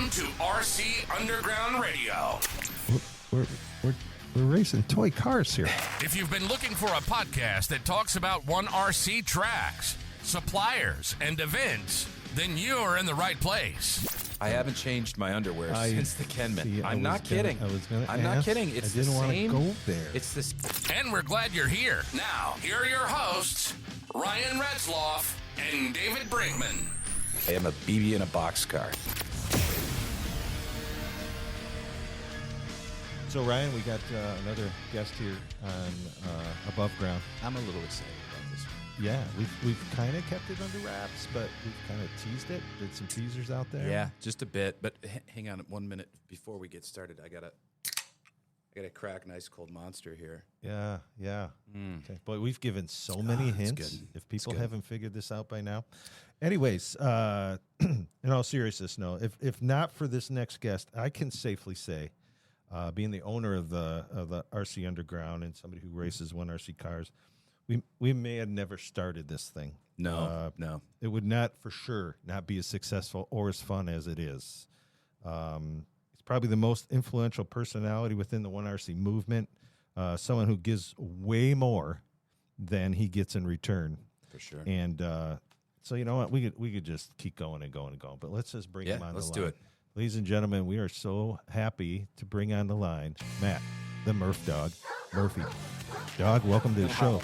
Welcome to RC Underground Radio. We're racing toy cars here. If you've been looking for a podcast that talks about one RC tracks, suppliers, and events, then you're in the right place. I haven't changed my underwear since the Kenman. I'm not kidding. I'm not kidding. It's I didn't the want same. to go there. It's this. And we're glad you're here. Now, here are your hosts, Ryan Retzloff and David Brinkman. I am a BB in a boxcar. So, Ryan, we got another guest here on Above Ground. I'm a little excited about this one. Yeah, we've kind of kept it under wraps, but we've kind of teased it. Did some teasers out there. Yeah, just a bit. But hang on 1 minute before we get started. I gotta crack nice cold monster here. Yeah. Okay. But we've given so many hints. Good. If people haven't figured this out by now. Anyways, in all seriousness, no. If not for this next guest, I can safely say, being the owner of the RC Underground and somebody who races one RC cars, we may have never started this thing. No. It would not, for sure, not be as successful or as fun as it is. He's probably the most influential personality within the 1RC movement, someone who gives way more than he gets in return. For sure. And so, you know what? We could just keep going and going and going. But let's just bring him on the line. Let's do it. Ladies and gentlemen, we are so happy to bring on the line Matt, the Murf Dogg. Murphy. Dog, welcome to the show.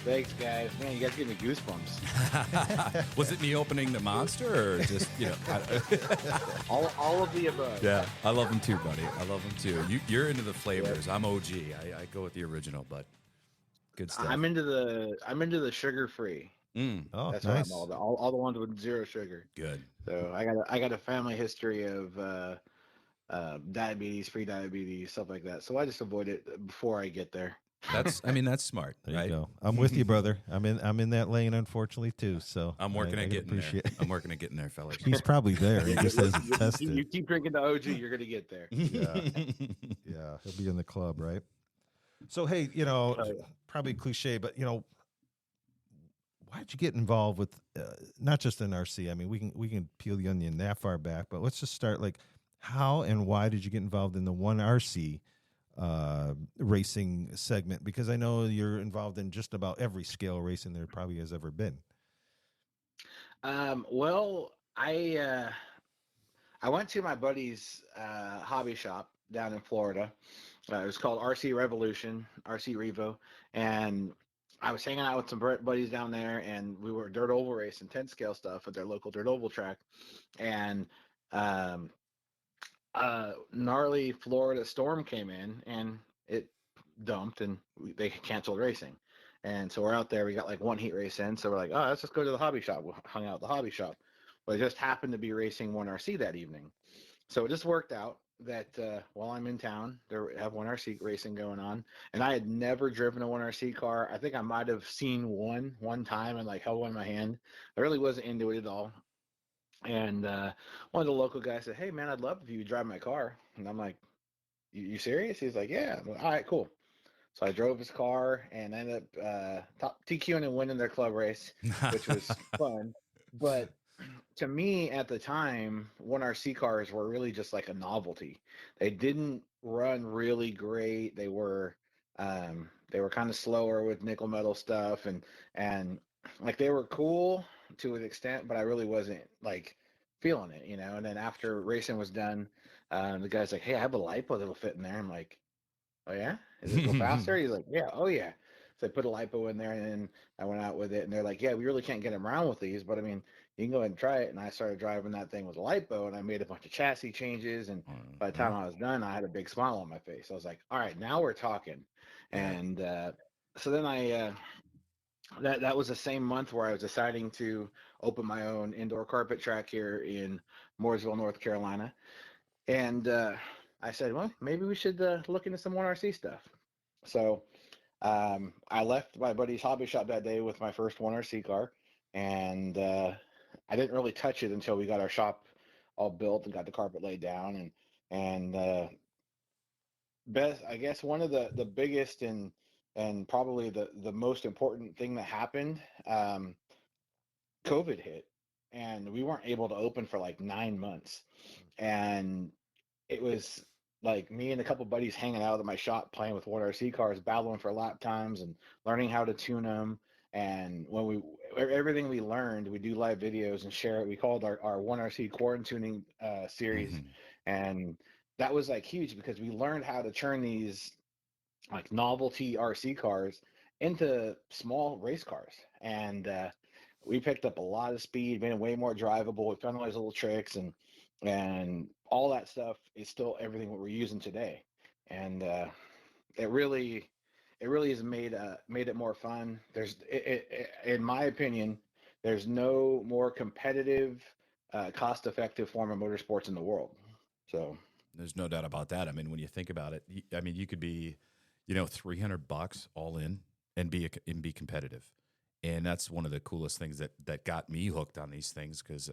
Thanks, guys. Man, you guys give me goosebumps. Was it me opening the monster or just, all of the above. Yeah, I love them too, buddy. I love them too. You're into the flavors. I'm OG. I go with the original, but good stuff. I'm into the sugar free. Oh, That's nice. what I'm all about. All the ones with zero sugar. Good. So I got a family history of diabetes, pre-diabetes, stuff like that. So I just avoid it before I get there. That's smart. There right? you go. I'm with you, brother. I'm in that lane, unfortunately, too. So I'm working I at getting there. it. I'm working at getting there, fellas. He's probably there. He just hasn't You tested. keep drinking the OG, you're gonna get there. Yeah, he'll be in the club, right? So, hey, probably cliche, but why'd you get involved with not just an RC? I mean, we can peel the onion that far back, but let's just start. Like, how and why did you get involved in the 1RC racing segment? Because I know you're involved in just about every scale racing there probably has ever been. Well, I went to my buddy's hobby shop down in Florida. It was called RC Revolution, RC Revo, and I was hanging out with some buddies down there, and we were dirt oval racing 10 scale stuff at their local dirt oval track, and gnarly Florida storm came in and it dumped and they canceled racing. And so we're out there, we got like one heat race in. So we're like, oh, let's just go to the hobby shop. We hung out at the hobby shop. Well, it just happened to be racing 1RC that evening. So it just worked out that while I'm in town, they have 1RC racing going on. And I had never driven a 1RC car. I think I might have seen one time and like held one in my hand. I really wasn't into it at all. And one of the local guys said, hey, man, I'd love if you would drive my car. And I'm like, you serious? He's like, yeah. I'm like, all right, cool. So I drove his car and ended up TQing and winning their club race, which was fun. But to me at the time, 1RC cars were really just like a novelty. They didn't run really great. They were kind of slower with nickel metal stuff and like they were cool to an extent, but I really wasn't like feeling it, And then after racing was done, the guy's like, hey, I have a lipo that'll fit in there. I'm like, oh yeah? Is it go faster? He's like, yeah, oh yeah. So I put a lipo in there and then I went out with it and they're like, yeah, we really can't get them around with these, but I mean, you can go ahead and try it. And I started driving that thing with a lipo and I made a bunch of chassis changes. And by the time I was done, I had a big smile on my face. I was like, all right, now we're talking. And so then that was the same month where I was deciding to open my own indoor carpet track here in Mooresville, North Carolina. And I said, well, maybe we should look into some 1RC stuff. So I left my buddy's hobby shop that day with my first 1RC car. And I didn't really touch it until we got our shop all built and got the carpet laid down. And I guess one of the biggest and probably the most important thing that happened, COVID hit. and we weren't able to open for like 9 months. And it was like me and a couple buddies hanging out at my shop playing with 1RC cars, battling for lap times and learning how to tune them. And when everything we learned, we do live videos and share it. We called our 1RC quarantuning series. And that was like huge because we learned how to turn these like novelty RC cars into small race cars. And we picked up a lot of speed, made it way more drivable. We found all these little tricks, and all that stuff is still everything what we're using today. And it really has made it more fun. In my opinion, there's no more competitive, cost-effective form of motorsports in the world. So there's no doubt about that. I mean, when you think about it, I mean, you could be, $300 all in and be competitive. And that's one of the coolest things that got me hooked on these things. Cause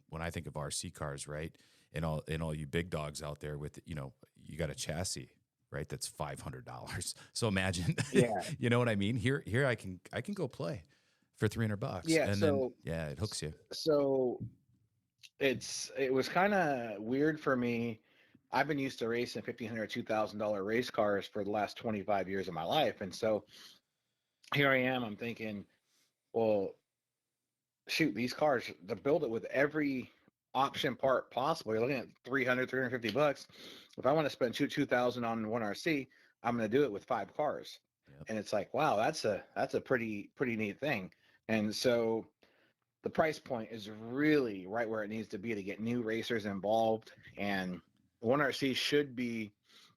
when I think of RC cars, right. And all you big dogs out there with, you got a chassis, right. That's $500. So imagine, you know what I mean? Here I can go play for $300. Yeah. And so, then, it hooks you. So it was kind of weird for me. I've been used to racing $1,500, $2,000 race cars for the last 25 years of my life. And so here I am, I'm thinking, well, shoot, these cars, to build it with every option part possible, you're looking at $300, $350. If I want to spend $2,000 on 1RC, I'm going to do it with 5 cars. Yep. And it's like, wow, that's a pretty neat thing. And so the price point is really right where it needs to be to get new racers involved. And 1RC should be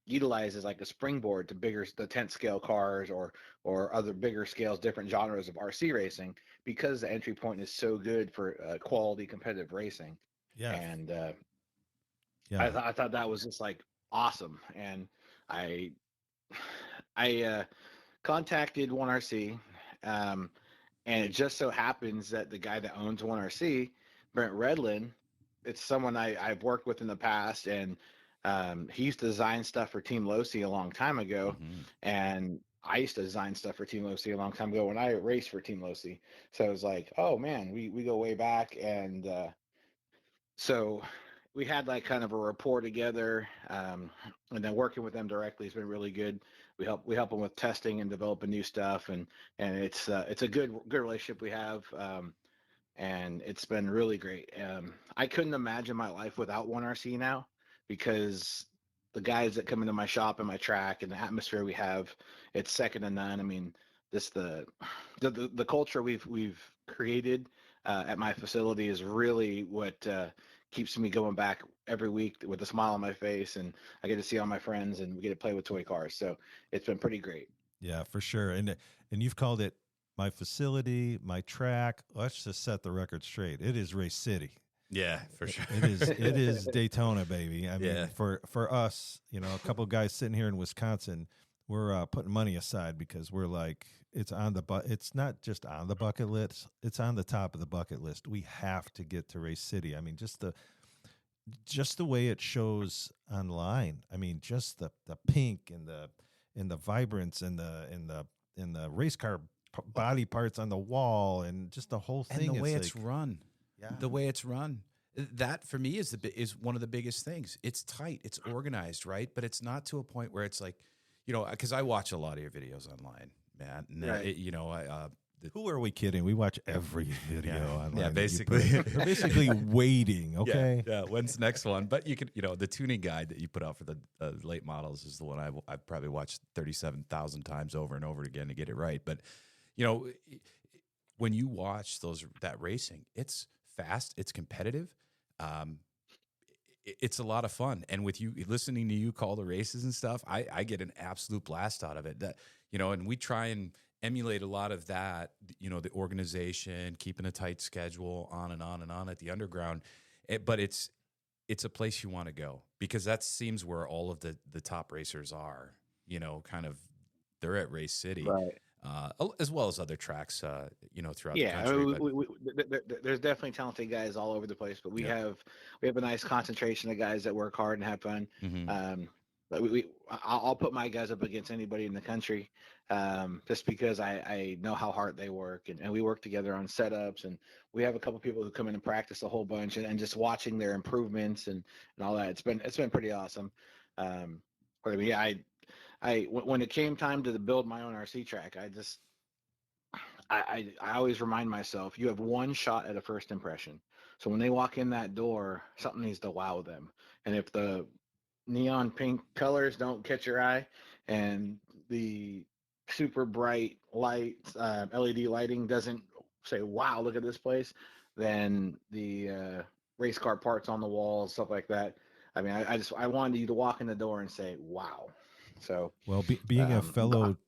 utilized as like a springboard to the 10th scale cars or other bigger scales, different genres of RC racing, because the entry point is so good for quality competitive racing. Yeah. And I thought that was just like awesome. And I contacted 1RC, and it just so happens that the guy that owns 1RC, Brent Redlin, it's someone I've worked with in the past, and he used to design stuff for Team Losi a long time ago, and I used to design stuff for Team Losi a long time ago when I raced for Team Losi. So it was like, oh man, we go way back, and so we had like kind of a rapport together, and then working with them directly has been really good. We help them with testing and developing new stuff, and it's a good relationship we have. And it's been really great. I couldn't imagine my life without 1RC now, because the guys that come into my shop and my track and the atmosphere we have, it's second to none. I mean, the culture we've created at my facility is really what keeps me going back every week with a smile on my face, and I get to see all my friends and we get to play with toy cars. So it's been pretty great. Yeah, for sure. And you've called it my facility, my track. Let's just set the record straight. It is Race City. Yeah, for sure. It is Daytona, baby. I mean, for us, a couple of guys sitting here in Wisconsin, we're putting money aside because we're like, it's not just on the bucket list, it's on the top of the bucket list. We have to get to Race City. I mean, just the way it shows online. I mean, just the pink and the vibrance and the race car body parts on the wall, and just the whole thing. And the way it's run. Yeah. The way it's run. That for me is one of the biggest things. It's tight, it's organized, right? But it's not to a point where it's like, because I watch a lot of your videos online, man. And right. Who are we kidding? We watch every video online. Yeah, basically. We're basically waiting, okay? Yeah, when's the next one? But you could, the tuning guide that you put out for the late models is the one I've probably watched 37,000 times over and over again to get it right. But, when you watch that racing, it's fast, it's competitive. It's a lot of fun. And with you listening to you call the races and stuff, I get an absolute blast out of it. That, and we try and emulate a lot of that, the organization, keeping a tight schedule, on and on and on at the underground. But it's a place you want to go, because that seems where all of the top racers are, kind of, they're at Race City. Right. As well as other tracks, throughout the country. There's definitely talented guys all over the place, but we have a nice concentration of guys that work hard and have fun. But I'll put my guys up against anybody in the country. just because I know how hard they work, and we work together on setups, and we have a couple people who come in and practice a whole bunch, and just watching their improvements and all that. It's been pretty awesome. But I mean, yeah, when it came time to build my own RC track, I always remind myself, you have one shot at a first impression. So when they walk in that door, something needs to wow them. And if the neon pink colors don't catch your eye, and the super bright light, LED lighting doesn't say, wow, look at this place, then the race car parts on the walls, stuff like that. I mean, I wanted you to walk in the door and say, wow. So, Well, being a fellow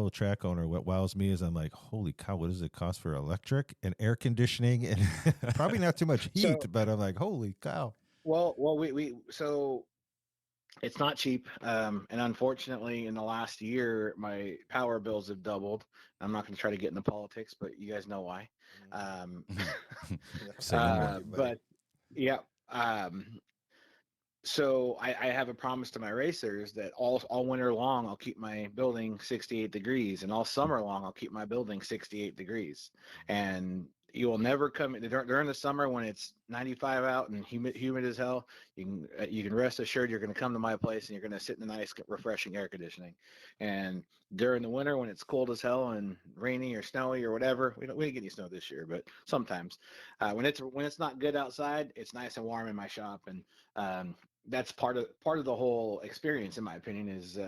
track owner, what wows me is I'm like, holy cow, what does it cost for electric and air conditioning and probably not too much heat, but I'm like, holy cow. Well, so it's not cheap. And unfortunately, in the last year, my power bills have doubled. I'm not going to try to get into politics, but you guys know why. But yeah. So I have a promise to my racers that all winter long I'll keep my building 68 degrees, and all summer long I'll keep my building 68 degrees. And you will never come during the summer when it's 95 out and humid as hell. You can rest assured you're going to come to my place and you're going to sit in the nice, refreshing air conditioning. And during the winter when it's cold as hell and rainy or snowy or whatever, we didn't get any snow this year, but sometimes when it's not good outside, it's nice and warm in my shop. And that's part of the whole experience, in my opinion, is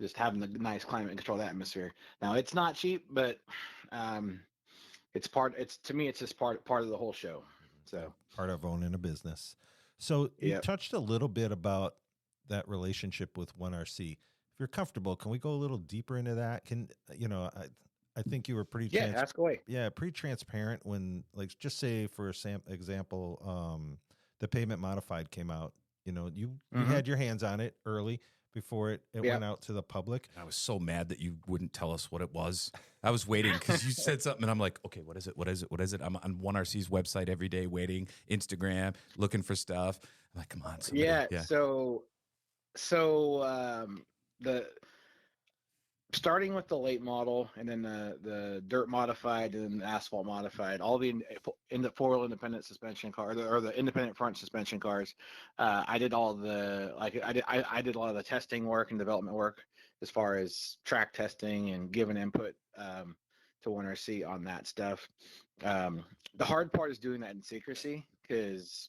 just having the nice climate and controlled atmosphere. Now it's not cheap, but to me it's just part of the whole show. So part of owning a business. So you touched a little bit about that relationship with 1RC. If you're comfortable, can we go a little deeper into that? I think you were pretty ask away. Yeah, pretty transparent when, like, just say for example, the Pavement Modified came out. You had your hands on it early before it went out to the public. I was so mad that you wouldn't tell us what it was. I was waiting because you said something, and I'm like, okay, what is it? What is it? What is it? I'm on 1RC's website every day, waiting, Instagram, looking for stuff. I'm like, come on. Somebody. Yeah. So the starting with the late model, and then the dirt modified, and then the asphalt modified, all the four-wheel independent suspension car, or the independent front suspension cars. I did all I did a lot of the testing work and development work as far as track testing and giving input to 1RC on that stuff. The hard part is doing that in secrecy, because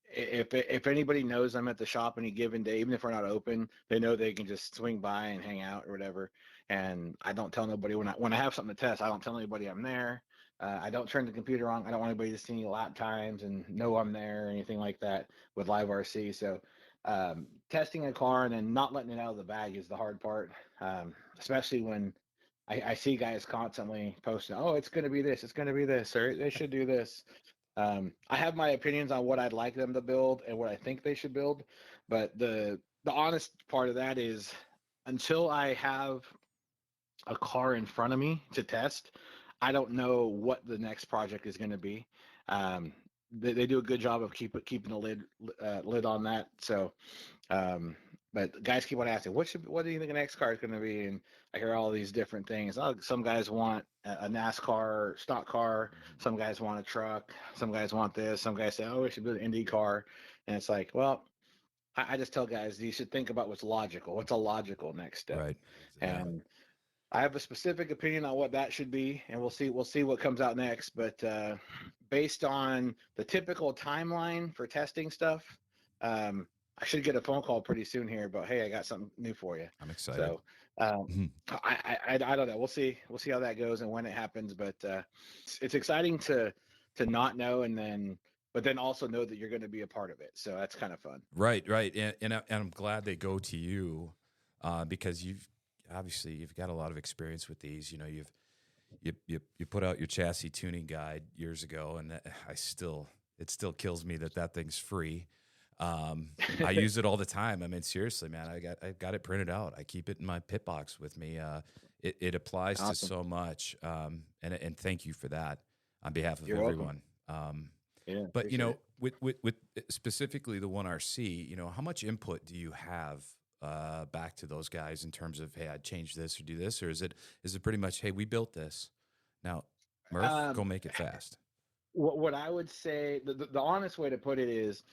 if anybody knows I'm at the shop any given day, even if we're not open, they know they can just swing by and hang out or whatever. And I don't tell nobody when I have something to test. I don't tell anybody I'm there. I don't turn the computer on. I don't want anybody to see any lap times and know I'm there or anything like that with live RC. So testing a car and then not letting it out of the bag is the hard part, especially when I see guys constantly posting, oh, it's going to be this, or they should do this. I have my opinions on what I'd like them to build and what I think they should build, but the honest part of that is, until I have a car in front of me to test, I don't know what the next project is going to be. They do a good job of keeping a lid on that. So, but guys keep on asking, what do you think the next car is going to be? And I hear all these different things. Oh, some guys want a NASCAR stock car. Some guys want a truck. Some guys want this. Some guys say, oh, we should build an Indy car. And it's like, well, I just tell guys, you should think about what's logical. What's a logical next step? Right. And I have a specific opinion on what that should be, and we'll see what comes out next. But based on the typical timeline for testing stuff, I should get a phone call pretty soon here about, hey, I got something new for you. I'm excited. So I don't know. We'll see how that goes and when it happens. But it's exciting to not know, but then also know that you're going to be a part of it. So that's kind of fun. Right. And I'm glad they go to you because you've got a lot of experience with these. You put out your chassis tuning guide years ago, and it still kills me that thing's free. I use it all the time. I mean, seriously, man, I've got it printed out. I keep it in my pit box with me. It applies to so much. And thank you for that on behalf of everyone. But with specifically the 1RC, how much input do you have back to those guys in terms of, hey, I'd change this or do this, or is it pretty much, hey, we built this, now Murf, go make it fast? What I would say, the honest way to put it is,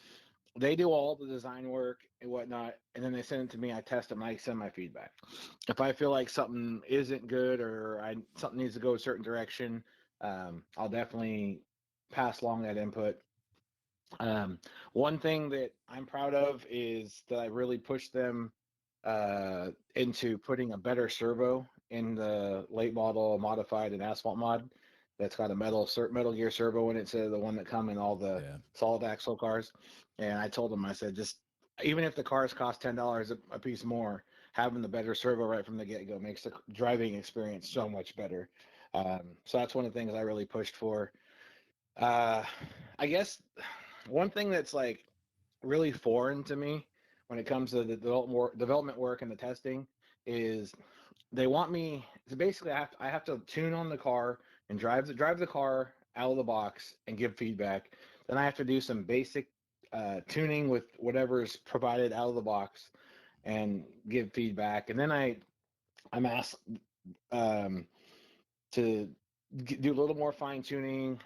they do all the design work and whatnot, and then they send it to me. I test them. I send my feedback. If I feel like something isn't good or something needs to go a certain direction, I'll definitely pass along that input. One thing that I'm proud of is that I really pushed them into putting a better servo in the late model modified and asphalt mod. That's got a metal gear servo in it, instead of the one that come in all the solid axle cars. And I told them, I said, just even if the cars cost $10 a piece more, having the better servo right from the get go makes the driving experience so much better. So that's one of the things I really pushed for. I guess one thing that's like really foreign to me when it comes to the development work and the testing is they want me to basically I have to tune on the car and drive the car out of the box and give feedback. Then I have to do some basic tuning with whatever's provided out of the box and give feedback. And then I'm asked to do a little more fine tuning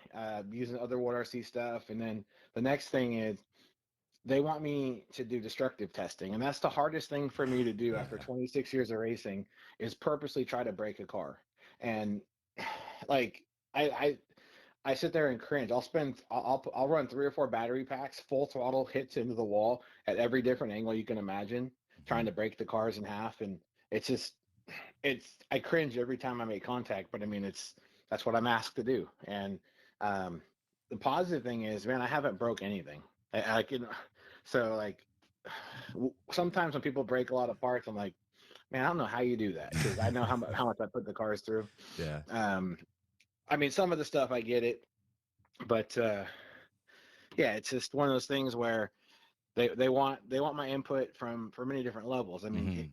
using other WRC stuff. And then the next thing is they want me to do destructive testing, and that's the hardest thing for me to do after 26 years of racing, is purposely try to break a car. And like I sit there and cringe. I'll run 3 or 4 battery packs, full throttle hits into the wall at every different angle you can imagine, trying to break the cars in half. And I cringe every time I make contact, but I mean, that's what I'm asked to do. And the positive thing is, man, I haven't broke anything. So like sometimes when people break a lot of parts, I'm like, man, I don't know how you do that, because I know how much I put the cars through. Yeah. I mean, some of the stuff I get it, but yeah, it's just one of those things where they want my input from many different levels. I mean,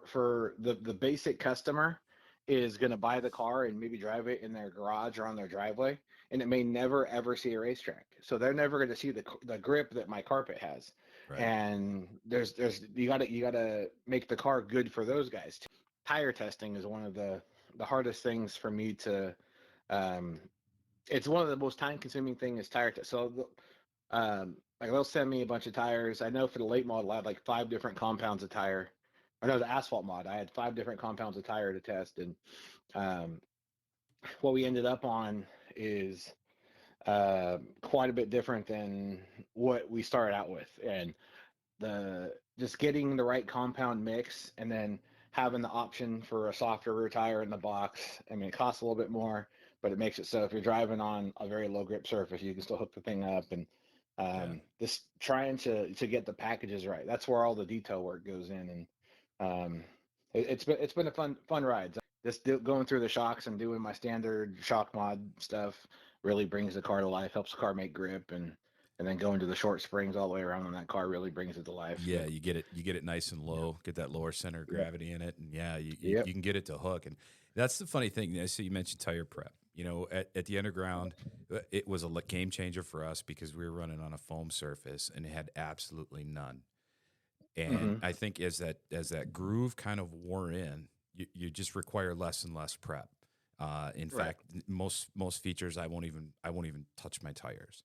for the basic customer is going to buy the car and maybe drive it in their garage or on their driveway, and it may never ever see a racetrack, so they're never going to see the grip that my carpet has. Right. And there's you gotta make the car good for those guys too. Tire testing is one of the hardest things for me to it's one of the most time consuming thing is tire test. So like they'll send me a bunch of tires. I know for the late model I had like 5 different compounds of tire. I know the asphalt mod, I had 5 different compounds of tire to test, and what we ended up on is quite a bit different than what we started out with. And just getting the right compound mix, and then having the option for a softer rear tire in the box. I mean, it costs a little bit more, but it makes it so if you're driving on a very low grip surface, you can still hook the thing up. And just trying to get the packages right. That's where all the detail work goes in. And it's been a fun ride. Just going through the shocks and doing my standard shock mod stuff really brings the car to life, helps the car make grip, and then going to the short springs all the way around on that car really brings it to life. Yeah, you get it nice and low, get that lower center of gravity in it, and you can get it to hook. And that's the funny thing. I see you mentioned tire prep. You know, at the underground, it was a game changer for us because we were running on a foam surface and it had absolutely none. And I think as that groove kind of wore in, you just require less and less prep. In fact, most features I won't even touch my tires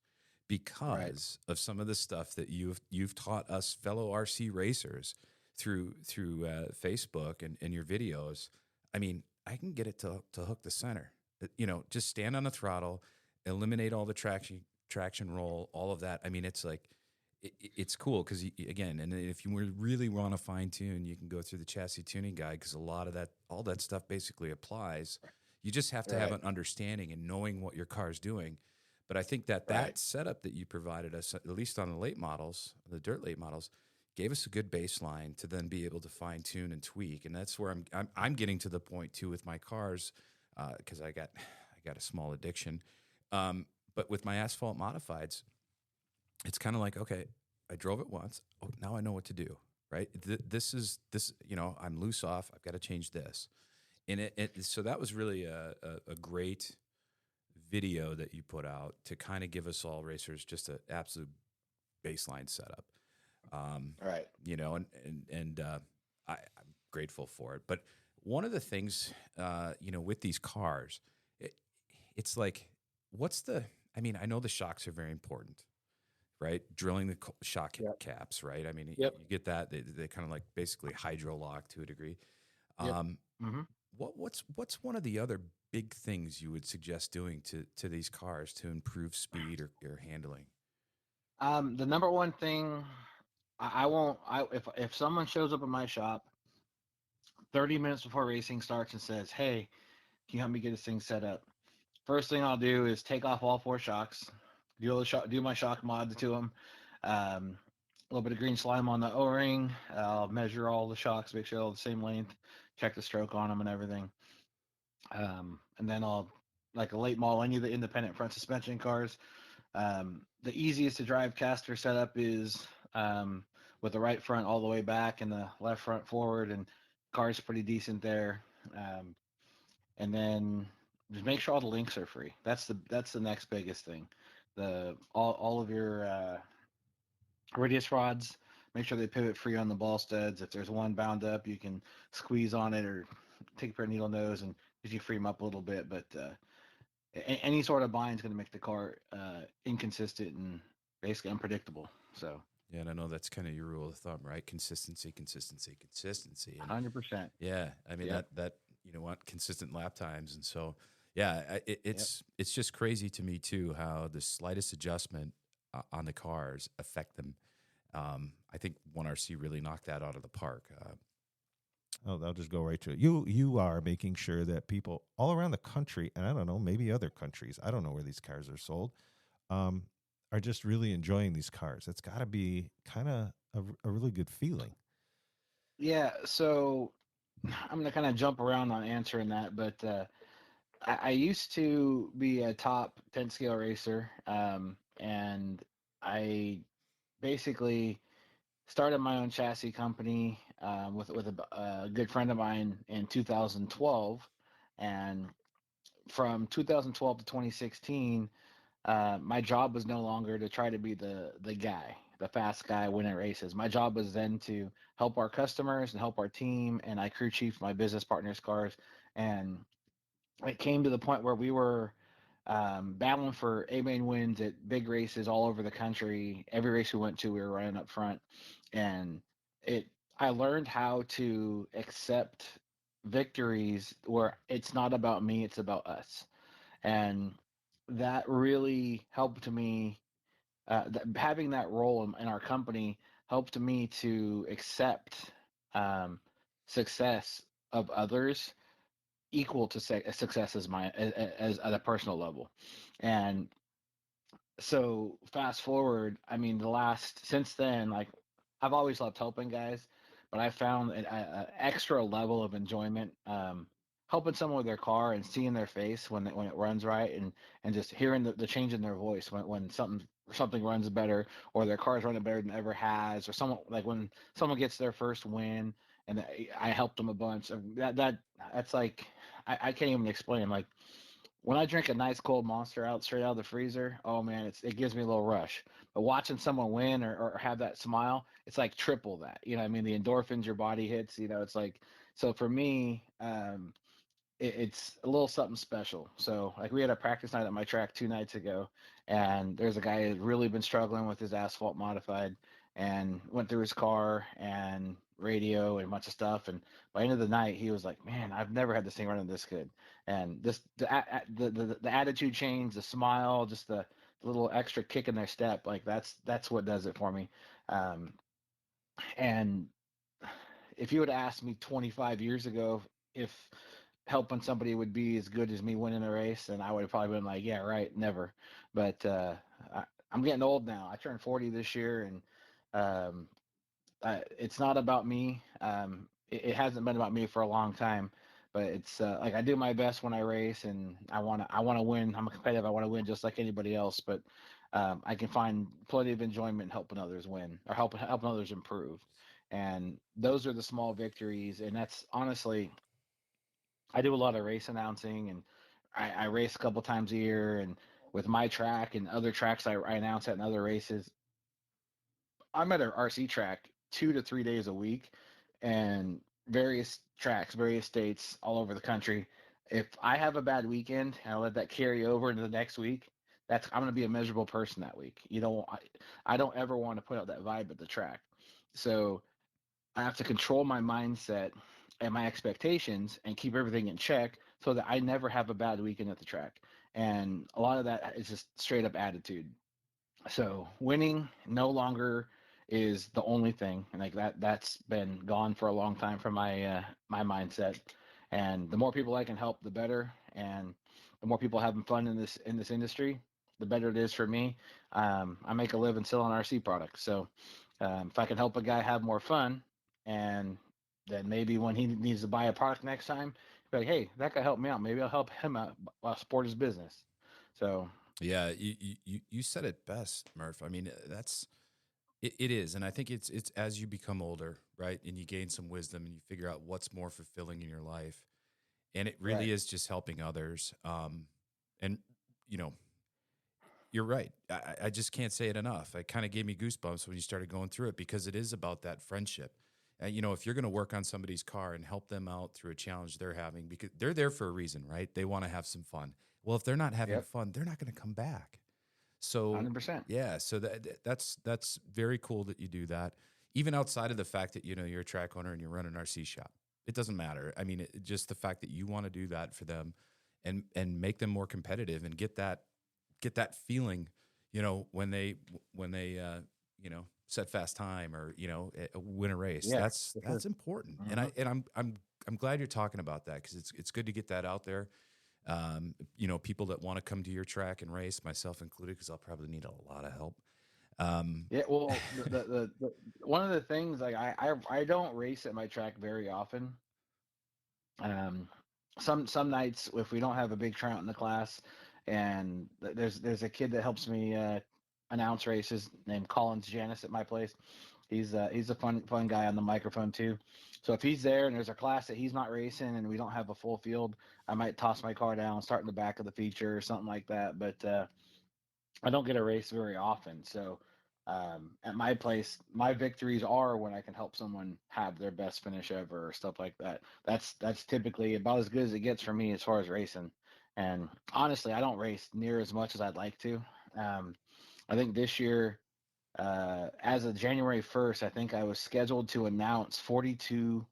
because of some of the stuff that you've taught us fellow RC racers through Facebook and your videos. I mean, I can get it to hook the center. You know, just stand on the throttle, eliminate all the traction roll, all of that. I mean, it's like it's cool because again, and if you really want to fine tune, you can go through the chassis tuning guide, because a lot of all that stuff basically applies. You just have to have an understanding and knowing what your car is doing. But I think that setup that you provided us, at least on the late models, the dirt late models, gave us a good baseline to then be able to fine tune and tweak. And that's where I'm getting to the point too with my cars, because I got a small addiction. But with my asphalt modifieds, it's kind of like, okay, I drove it once. Oh, now I know what to do, right? This, you know, I'm loose off. I've got to change this. And so that was really a great video that you put out to kind of give us all racers just an absolute baseline setup. Right. You know, I'm grateful for it. But one of the things, you know, with these cars, it's like, what's the? I mean, I know the shocks are very important, right? Drilling the shock Yep. caps, right? I mean, Yep. you get that they kind of like basically hydro lock to a degree. Yep. Um, Mm-hmm. what's one of the other big things you would suggest doing to these cars to improve speed or handling? The number one thing I won't. If someone shows up in my shop 30 minutes before racing starts and says, "Hey, can you help me get this thing set up?" First thing I'll do is take off all 4 shocks, do my shock mods to them, a little bit of green slime on the O-ring. I'll measure all the shocks, make sure they're all the same length, check the stroke on them and everything. And then I'll, like a late model, any of the independent front suspension cars. The easiest to drive caster setup is with the right front all the way back and the left front forward, and car's pretty decent there. Um, and then just make sure all the links are free. That's the next biggest thing. All of your radius rods, make sure they pivot free on the ball studs. If there's one bound up, you can squeeze on it or take a pair of needle nose and you free them up a little bit. But any sort of bind is going to make the car inconsistent and basically unpredictable. So Yeah, and I know that's kind of your rule of thumb, right? Consistency, consistency, consistency. And 100%. yeah, I mean Yep. that you know what, consistent lap times, and so yeah, Yep. it's just crazy to me too how the slightest adjustment on the cars affect them. I think One RC really knocked that out of the park. I'll just go right to it. You are making sure that people all around the country, and I don't know, maybe other countries, I don't know where these cars are sold, um, are just really enjoying these cars. It's got to be kind of a really good feeling. Yeah. So I'm going to kind of jump around on answering that, but I used to be a top 10 scale racer, and I basically started my own chassis company with a good friend of mine in 2012, and from 2012 to 2016, my job was no longer to try to be the guy, the fast guy winning races. My job was then to help our customers and help our team, and I crew chief my business partners' cars, and it came to the point where we were battling for A main wins at big races all over the country. Every race we went to, we were running up front, and it. I learned how to accept victories where it's not about me; it's about us, and that really helped me. Having that role in our company helped me to accept um, success of others equal to success as as at a personal level. And so fast forward, I mean, the last since then, like I've always loved helping guys, but I found an extra level of enjoyment helping someone with their car and seeing their face when it runs right, and just hearing the change in their voice when something runs better, or their car's running better than it ever has, or someone like when someone gets their first win and I helped them a bunch. That's like I can't even explain. Like when I drink a nice cold Monster out straight out of the freezer, oh man, it gives me a little rush. But watching someone win or have that smile, it's like triple that. You know, what I mean, the endorphins your body hits. You know, it's like so for me, it's a little something special. So like we had a practice night at my track 2 nights ago, and there's a guy who's really been struggling with his asphalt modified, and went through his car and radio and a bunch of stuff. And by the end of the night, he was like, "Man, I've never had this thing running this good." And this the attitude change, the smile, just the little extra kick in their step, like that's what does it for me. Um, and if you would have asked me 25 years ago if helping somebody would be as good as me winning a race, and I would have probably been like, yeah, right, never. But I'm getting old now. I turned 40 this year, and um, it's not about me. It hasn't been about me for a long time, but it's like I do my best when I race, and I want to win. I'm a competitive. I want to win just like anybody else, but I can find plenty of enjoyment in helping others win or helping others improve. And those are the small victories, and that's honestly I do a lot of race announcing, and I race a couple times a year, and with my track and other tracks I announce at in other races. I'm at an RC track 2 to 3 days a week, and various tracks, various states all over the country. If I have a bad weekend and I let that carry over into the next week, I'm going to be a miserable person that week. I don't ever want to put out that vibe at the track. So I have to control my mindset and my expectations and keep everything in check so that I never have a bad weekend at the track. And a lot of that is just straight up attitude. So winning no longer is the only thing, and like that's been gone for a long time from my mindset. And the more people I can help, the better. And the more people having fun in this industry, the better it is for me. I make a living selling RC products, so if I can help a guy have more fun, and then maybe when he needs to buy a product next time, be like, hey, that guy helped me out. Maybe I'll help him out, support his business. So Yeah, you said it best, Murph. I mean, it is, and I think it's as you become older, right, and you gain some wisdom, and you figure out what's more fulfilling in your life, and it really Right. is just helping others. And you know, you're right. I just can't say it enough. It kind of gave me goosebumps when you started going through it because it is about that friendship. You know, if you're going to work on somebody's car and help them out through a challenge they're having, because they're there for a reason, right? They want to have some fun. Well, if they're not having Yep. fun, they're not going to come back. So 100%. yeah, so that's very cool that you do that. Even outside of the fact that you're a track owner and you run an RC shop, it doesn't matter. I mean, just the fact that you want to do that for them, and make them more competitive and get that feeling, when they set fast time or win a race. Yeah, That's for sure. important, Mhm. and I'm glad you're talking about that because it's good to get that out there. People that want to come to your track and race, myself included, because I'll probably need a lot of help. Yeah, well, the one of the things, like, I don't race at my track very often. Um, some nights if we don't have a big trout in the class, and there's a kid that helps me announce races named Collins Janis at my place. He's a fun guy on the microphone too. So if he's there and there's a class that he's not racing and we don't have a full field, I might toss my car down, start in the back of the feature or something like that. But I don't get a race very often. So at my place, my victories are when I can help someone have their best finish ever or stuff like that. That's typically about as good as it gets for me as far as racing. And honestly, I don't race near as much as I'd like to. Um, I think this year, as of January 1st, I think I was scheduled to announce 42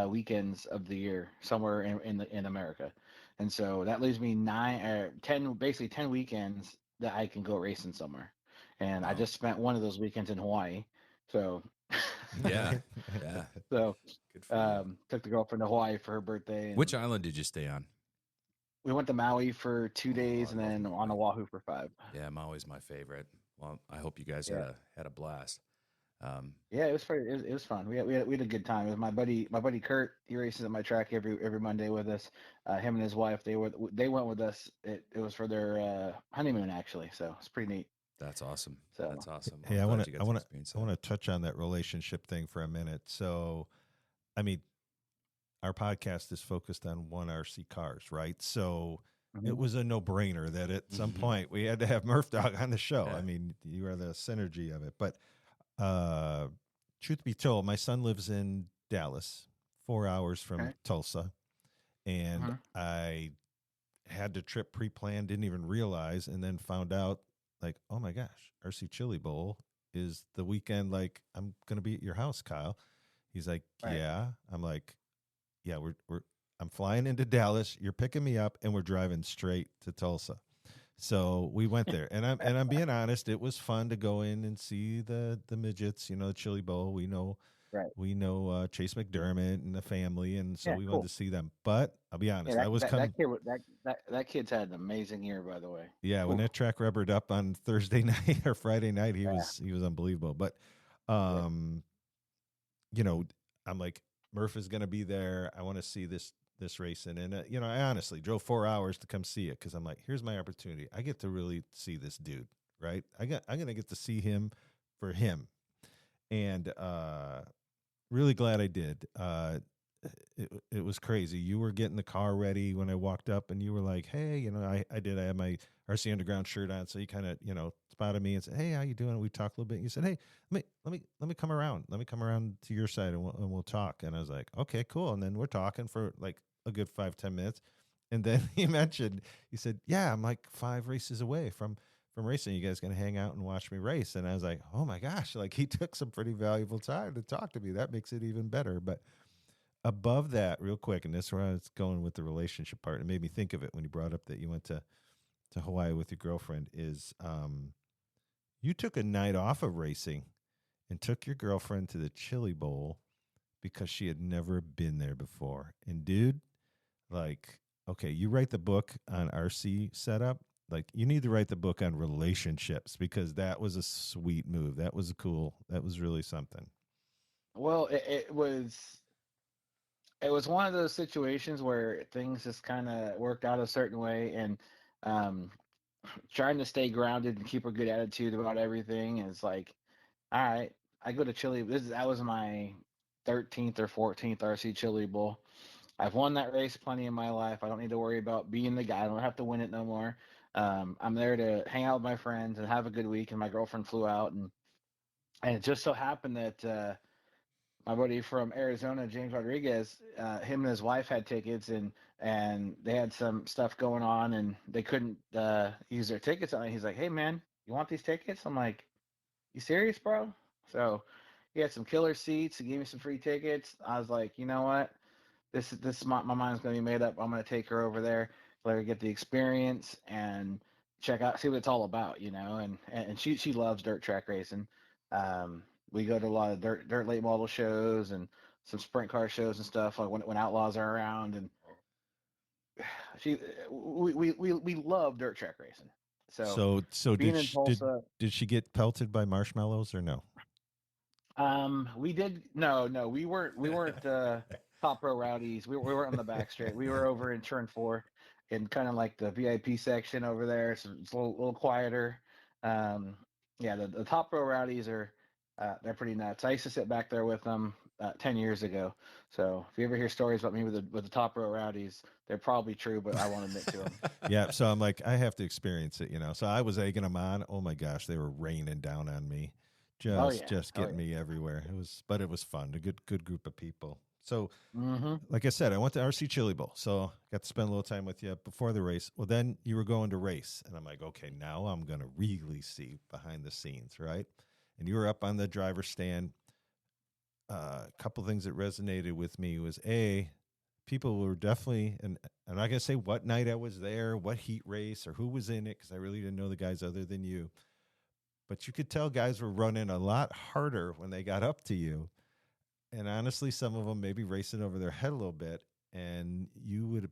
weekends of the year somewhere in America, and so that leaves me 10 weekends that I can go racing somewhere. And I Wow. just spent one of those weekends in Hawaii, so Yeah, yeah, so good for you. took the girlfriend to Hawaii for her birthday, Which and island did you stay on? we went to Maui for two Oh, days I and love then on Maui. Oahu for 5. Yeah, Maui's my favorite. Well, I hope you guys Yeah. had a blast. Um, Yeah, it was fun. We had a good time. It was my buddy Kurt. He races at my track every Monday with us. Him and his wife, they went with us. It was for their honeymoon actually, so it's pretty neat. that's awesome. So That's awesome. Hey, I'm I want glad to you I got to want to experience I that. want to touch on that relationship thing for a minute. So, I mean, our podcast is focused on one RC cars, right? So it Mhm. was a no-brainer that at some Mhm. point we had to have Murf Dogg on the show. Yeah. I mean, you are the synergy of it. But uh, truth be told, my son lives in Dallas, 4 hours from Okay. Tulsa, and Mhm. I had the trip pre-planned, didn't even realize, and then found out, like, oh my gosh, RC Chili Bowl is the weekend. Like, I'm gonna be at your house, Kyle. He's like, Right. yeah. I'm like, yeah, I'm flying into Dallas. You're picking me up, and we're driving straight to Tulsa. So we went there, and I'm being honest. It was fun to go in and see the midgets. The Chili Bowl. Right. We know Chase McDermott and the family, and so Yeah. we wanted Cool. to see them. But I'll be Yeah. honest, I That was that coming. that kid that kid's had an amazing year, by the way. Yeah, when Oof. that track rubbered up on Thursday night or Friday night, he Yeah. was he was unbelievable. But Yep. um, you know, I'm like, Murph is going to be there. I want to see this racing, and I honestly drove 4 hours to come see it because I'm like, here's my opportunity. I get to really see this dude, right? I'm gonna get to see him for him, and really glad I did. it was crazy. You were getting the car ready when I walked up, and you were like, "Hey, you know, I had my RC Underground shirt on, so you kind of, you know, spotted me and said, "Hey, how you doing?" We talked a little bit. And you said, "Hey, let me come around. Let me come around to your side, and we'll talk." And I was like, "Okay, cool." And then we're talking for like a good 5-10 minutes, and then you said, "Yeah, I'm like 5 races away from racing. You guys gonna hang out and watch me race?" And I was like, "Oh my gosh!" Like, he took some pretty valuable time to talk to me. That makes it even better. But above that, real quick, and this is where I was going with the relationship part. It made me think of it when you brought up that you went to Hawaii with your girlfriend. Is you took a night off of racing and took your girlfriend to the Chili Bowl because she had never been there before. And dude, like, okay, you write the book on RC setup. Like, you need to write the book on relationships, because that was a sweet move. That was cool. That was really something. Well, it was one of those situations where things just kind of worked out a certain way, and um, trying to stay grounded and keep a good attitude about everything is like, all right, I go to Chili. That was my 13th or 14th RC Chili Bowl. I've won that race plenty in my life. I don't need to worry about being the guy. I don't have to win it no more. I'm there to hang out with my friends and have a good week. And my girlfriend flew out, and it just so happened that my buddy from Arizona, James Rodriguez, him and his wife had tickets, and they had some stuff going on, and they couldn't use their tickets. And he's like, "Hey man, you want these tickets?" I'm like, "You serious, bro?" So he had some killer seats. He gave me some free tickets. I was like, you know what? This my mind's gonna be made up. I'm gonna take her over there, let her get the experience and check out, see what it's all about, you know. And she loves dirt track racing. Um, we go to a lot of dirt late model shows and some sprint car shows and stuff, like when Outlaws are around. And she we love dirt track racing. So So being in Tulsa, did she get pelted by marshmallows or no? we did no, we weren't top row rowdies. We weren't on the back straight. We were over in turn 4, in kind of like the VIP section over there. So it's a little quieter. Um, yeah, the top row rowdies are they're pretty nuts. I used to sit back there with them 10 years ago. So if you ever hear stories about me with the top row rowdies, they're probably true, but I won't admit to them. Yeah, so I'm like, I have to experience it, you know. So I was egging them on. Oh my gosh, they were raining down on me, Oh yeah, just oh getting yeah. me everywhere. But it was fun. A good group of people. So, Mm-hmm. like I said, I went to RC Chili Bowl, so got to spend a little time with you before the race. Well, then you were going to race, and I'm like, okay, now I'm gonna really see behind the scenes, right? And you were up on the driver's stand. A couple things that resonated with me was, people were definitely, and I'm not gonna say what night I was there, what heat race, or who was in it, because I really didn't know the guys other than you. But you could tell guys were running a lot harder when they got up to you, and honestly, some of them maybe racing over their head a little bit. And you would,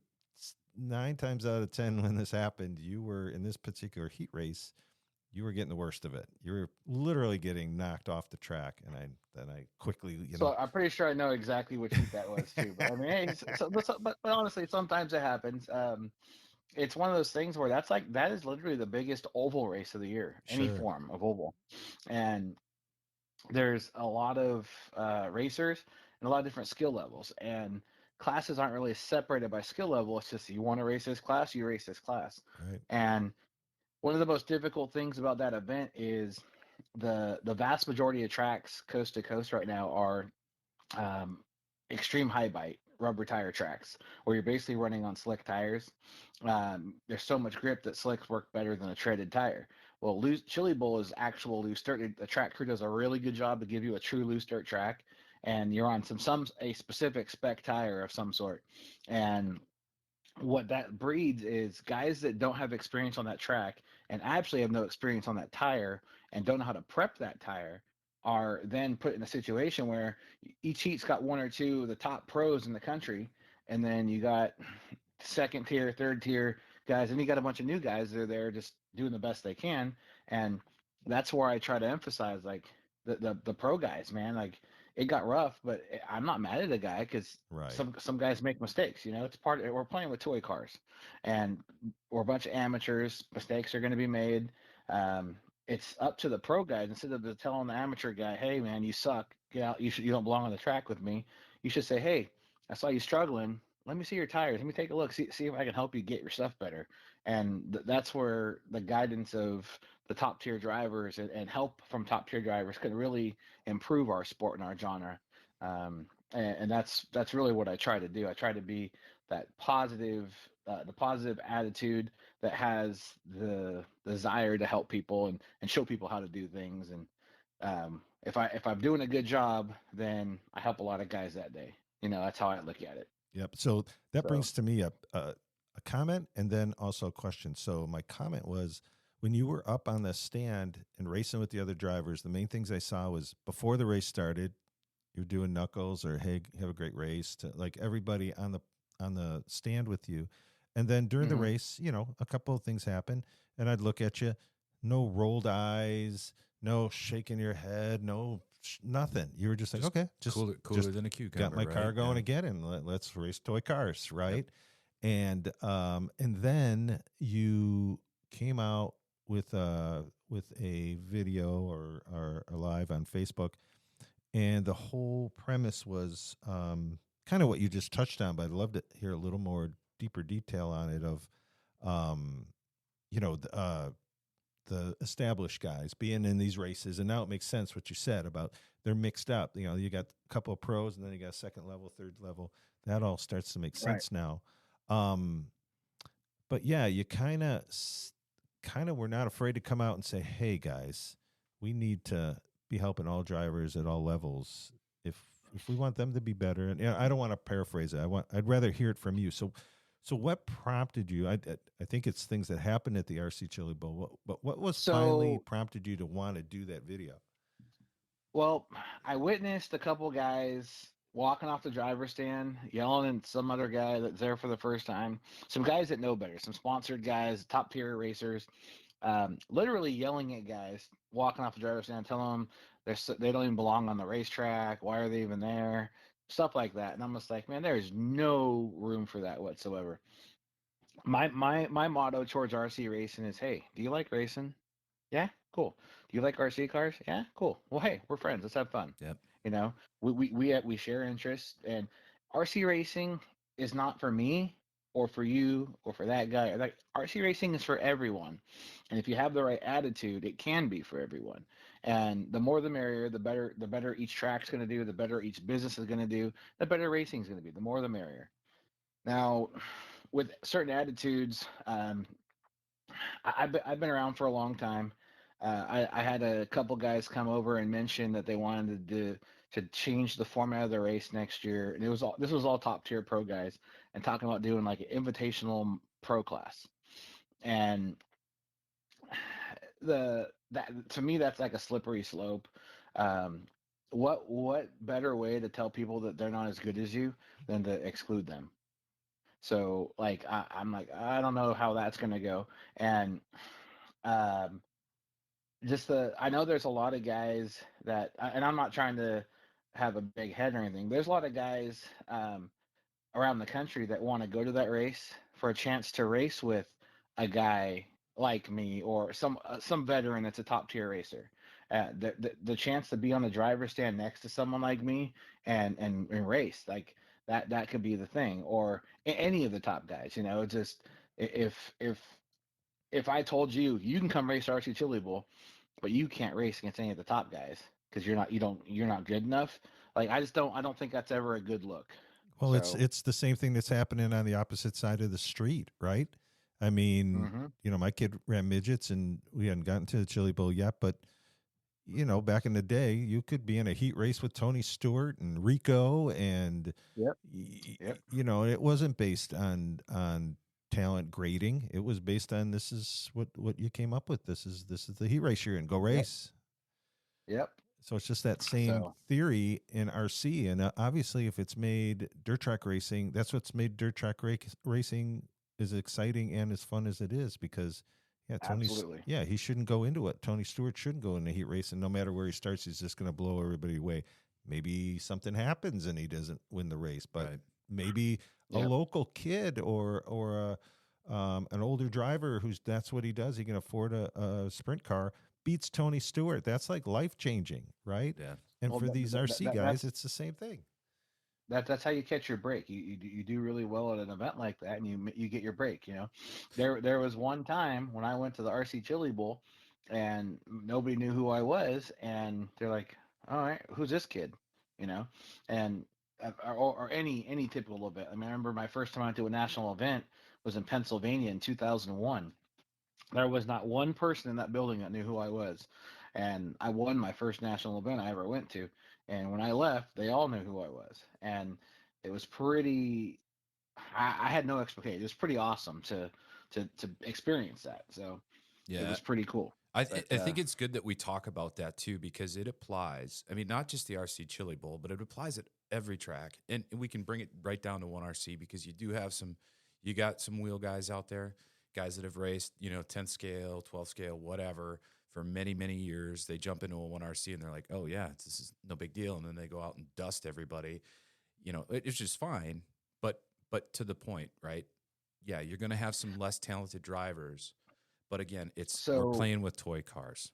9 times out of 10 when this happened, you were in this particular heat race, you were getting the worst of it. You were literally getting knocked off the track, and I quickly, So I'm pretty sure I know exactly which heat that was too. But I mean, hey, but honestly, sometimes it happens. It's one of those things where that is literally the biggest oval race of the year, any sure, form of oval, and there's a lot of racers and a lot of different skill levels, and classes aren't really separated by skill level. It's just, you want to race this class, you race this class. right, And one of the most difficult things about that event is the vast majority of tracks coast to coast right now are um, extreme high bite rubber tire tracks, where you're basically running on slick tires. There's so much grip that slicks work better than a treaded tire. Well, Chili Bowl is actual loose dirt. The track crew does a really good job to give you a true loose dirt track, and you're on a specific spec tire of some sort. And what that breeds is guys that don't have experience on that track and actually have no experience on that tire and don't know how to prep that tire are then put in a situation where each heat's got one or two of the top pros in the country, and then you got second tier, third tier guys, and you got a bunch of new guys that are there just doing the best they can. And that's where I try to emphasize, like, the pro guys, man. Like, it got rough, but I'm not mad at a guy, because right. some guys make mistakes. You know, it's part of, we're playing with toy cars, and we're a bunch of amateurs. Mistakes are going to be made. It's up to the pro guys, instead of telling the amateur guy, "Hey, man, you suck. Get out. You don't belong on the track with me." You should say, "Hey, I saw you struggling. Let me see your tires. Let me take a look. See if I can help you get your stuff better. And that's where the guidance of the top tier drivers and help from top tier drivers can really improve our sport and our genre. And that's really what I try to do. I try to be that the positive attitude that has the desire to help people and show people how to do things. And if I'm doing a good job, then I help a lot of guys that day. That's how I look at it. Yep. So that brings to me up a comment and then also a question. So my comment was, when you were up on the stand and racing with the other drivers, the main things I saw was before the race started, you're doing knuckles or, hey, have a great race, to like everybody on the stand with you. And then during the race, a couple of things happen, and I'd look at you, no rolled eyes, no shaking your head, nothing. You were just like, okay, just cooler than a cucumber. Got my car going again, and let's race toy cars, right? Yep. And then you came out with a video or live on Facebook, and the whole premise was kind of what you just touched on, but I'd love to hear a little more deeper detail on it of, the established guys being in these races. And now it makes sense what you said about they're mixed up. You got a couple of pros and then you got second level, third level. That all starts to make sense now. But yeah, you kind of were not afraid to come out and say, hey guys, we need to be helping all drivers at all levels if we want them to be better. And I don't want to paraphrase it. I'd rather hear it from you. So what prompted you? I think it's things that happened at the RC Chili Bowl. But what was finally prompted you to want to do that video? Well, I witnessed a couple guys walking off the driver's stand, yelling at some other guy that's there for the first time. Some guys that know better, some sponsored guys, top tier racers, literally yelling at guys walking off the driver's stand, telling them they don't even belong on the racetrack. Why are they even there? Stuff like that. And I'm just like, man, there's no room for that whatsoever. My motto towards RC racing is, hey, do you like racing? Yeah, cool. Do you like RC cars? Yeah, cool. Well, hey, we're friends. Let's have fun. Yep. We share interests, and RC racing is not for me or for you or for that guy. Like, RC racing is for everyone, and if you have the right attitude, it can be for everyone. And the more the merrier. The better each track's going to do. The better each business is going to do. The better racing is going to be. The more the merrier. Now, with certain attitudes, I've been around for a long time. I had a couple guys come over and mention that they wanted to change the format of the race next year, and this was all top tier pro guys, and talking about doing like an invitational pro class, and that to me that's like a slippery slope. What better way to tell people that they're not as good as you than to exclude them? So like I'm like, I don't know how that's gonna go, and I know there's a lot of guys that, and I'm not trying to have a big head or anything. There's a lot of guys around the country that want to go to that race for a chance to race with a guy like me or some veteran that's a top tier racer. The chance to be on the driver's stand next to someone like me and race, like that could be the thing, or any of the top guys. Just if I told you can come race RC Chili Bowl, but you can't race against any of the top guys because you're not good enough. Like, I don't think that's ever a good look. Well, it's the same thing that's happening on the opposite side of the street, right? I mean, my kid ran midgets, and we hadn't gotten to the Chili Bowl yet, but back in the day, you could be in a heat race with Tony Stewart and Rico, and yep. It wasn't based on talent grading. It was based on, this is what you came up with. This is the heat race you're in. Go race. Yep. So it's just that same theory in RC, and obviously, if it's made dirt track racing, that's what's made dirt track racing as exciting and as fun as it is. Because he shouldn't go into it. Tony Stewart shouldn't go into heat race, and no matter where he starts, he's just going to blow everybody away. Maybe something happens and he doesn't win the race, but maybe a local kid or an older driver that's what he does. He can afford a sprint car, beats Tony Stewart. That's like life changing, right? Yeah. And for these RC guys, it's the same thing. that's how you catch your break. You do really well at an event like that, and you get your break. You know, there was one time when I went to the RC Chili Bowl, and nobody knew who I was, and they're like, "All right, who's this kid?" You know, and or any typical event. I mean, I remember my first time I went to a national event was in Pennsylvania in 2001. There was not one person in that building that knew who I was. And I won my first national event I ever went to. And when I left, they all knew who I was. And it was pretty, I had no expectation. It was pretty awesome to experience that. So it Yeah. was pretty cool. But I think it's good that we talk about that too, because it applies. I mean, not just the RC Chili Bowl, but it applies at every track. And we can bring it right down to one RC, because you do have you got some wheel guys out there, guys that have raced, 10th scale, 12th scale, whatever, for many, many years. They jump into a one RC and they're like, oh, yeah, this is no big deal. And then they go out and dust everybody. It's just fine. But to the point, right? Yeah, you're going to have some less talented drivers. But again, we're playing with toy cars.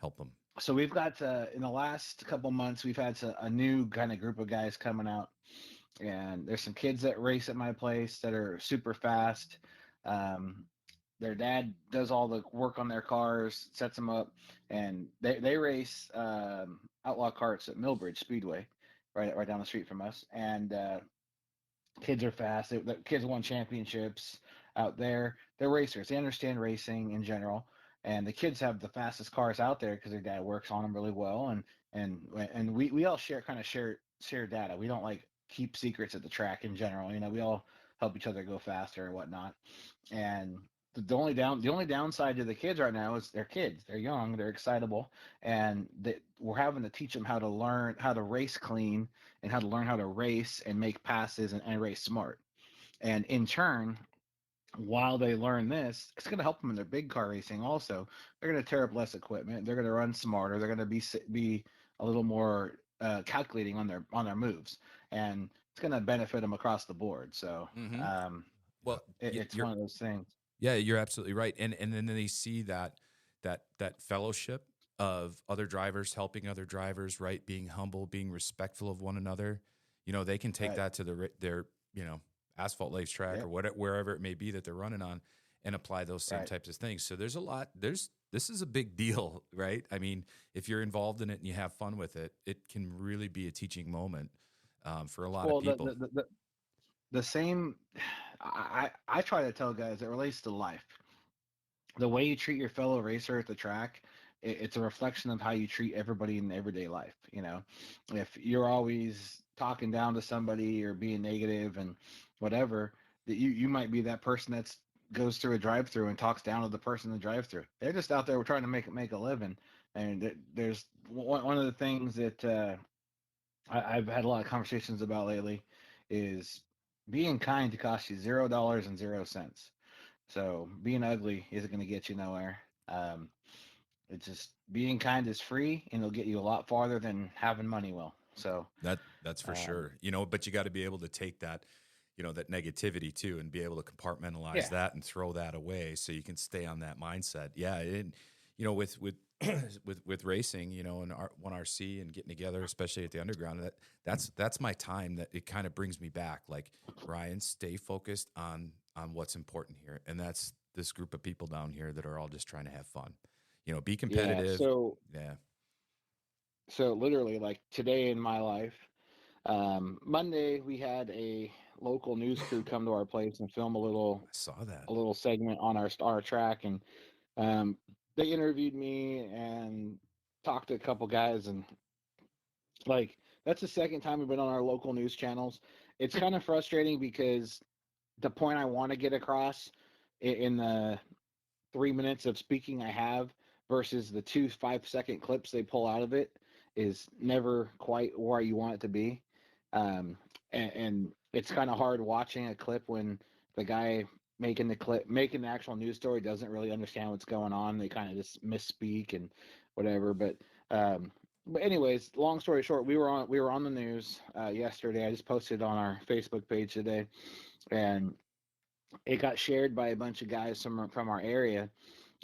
Help them. So we've got in the last couple months, we've had a new kind of group of guys coming out, and there's some kids that race at my place that are super fast. Their dad does all the work on their cars, sets them up, and they race outlaw carts at Millbridge Speedway, right down the street from us. And kids are fast. The kids won championships out there. They're racers. They understand racing in general, and the kids have the fastest cars out there because their dad works on them really well. And we all share data. We don't like keep secrets at the track in general. We all help each other go faster and whatnot. And the only downside to the kids right now is they're kids. They're young. They're excitable, and we're having to teach them how to learn how to race clean and how to learn how to race and make passes and race smart. And in turn, while they learn this, it's going to help them in their big car racing. Also, they're going to tear up less equipment. They're going to run smarter. They're going to be a little more calculating on their moves, and it's going to benefit them across the board. So, well, it's one of those things. Yeah, you're absolutely right. And then they see that fellowship of other drivers helping other drivers, right? Being humble, being respectful of one another. They can take that to their asphalt lace track or wherever it may be that they're running on, and apply those same types of things. So there's a lot. This is a big deal, right? I mean, if you're involved in it and you have fun with it, it can really be a teaching moment for a lot of people. The same, I try to tell guys it relates to life. The way you treat your fellow racer at the track, it's a reflection of how you treat everybody in everyday life. If you're always talking down to somebody or being negative and whatever, that you might be that person that goes through a drive-through and talks down to the person in the drive-through. They're just out there trying to make a living. And there's one of the things that I've had a lot of conversations about lately is being kind costs you $0.00. So being ugly isn't going to get you nowhere. It's just being kind is free, and it'll get you a lot farther than having money will. So that's for sure. But you got to be able to take that, that negativity too, and be able to compartmentalize that and throw that away so you can stay on that mindset. Yeah, and with racing, and one RC and getting together, especially at the underground, that's my time. That it kind of brings me back. Like, Ryan, stay focused on what's important here, and that's this group of people down here that are all just trying to have fun. Be competitive. So literally, like today in my life, Monday we had a local news crew come to our place and film a little segment on our track, and they interviewed me and talked to a couple guys, and like that's the second time we've been on our local news channels. It's kind of frustrating because the point I want to get across in the 3 minutes of speaking I have versus the 2 5-second clips they pull out of it is never quite where you want it to be. And it's kind of hard watching a clip when the guy making the actual news story doesn't really understand what's going on. They kind of just misspeak and whatever. But anyways, long story short, we were on the news yesterday. I just posted on our Facebook page today, and it got shared by a bunch of guys from our area.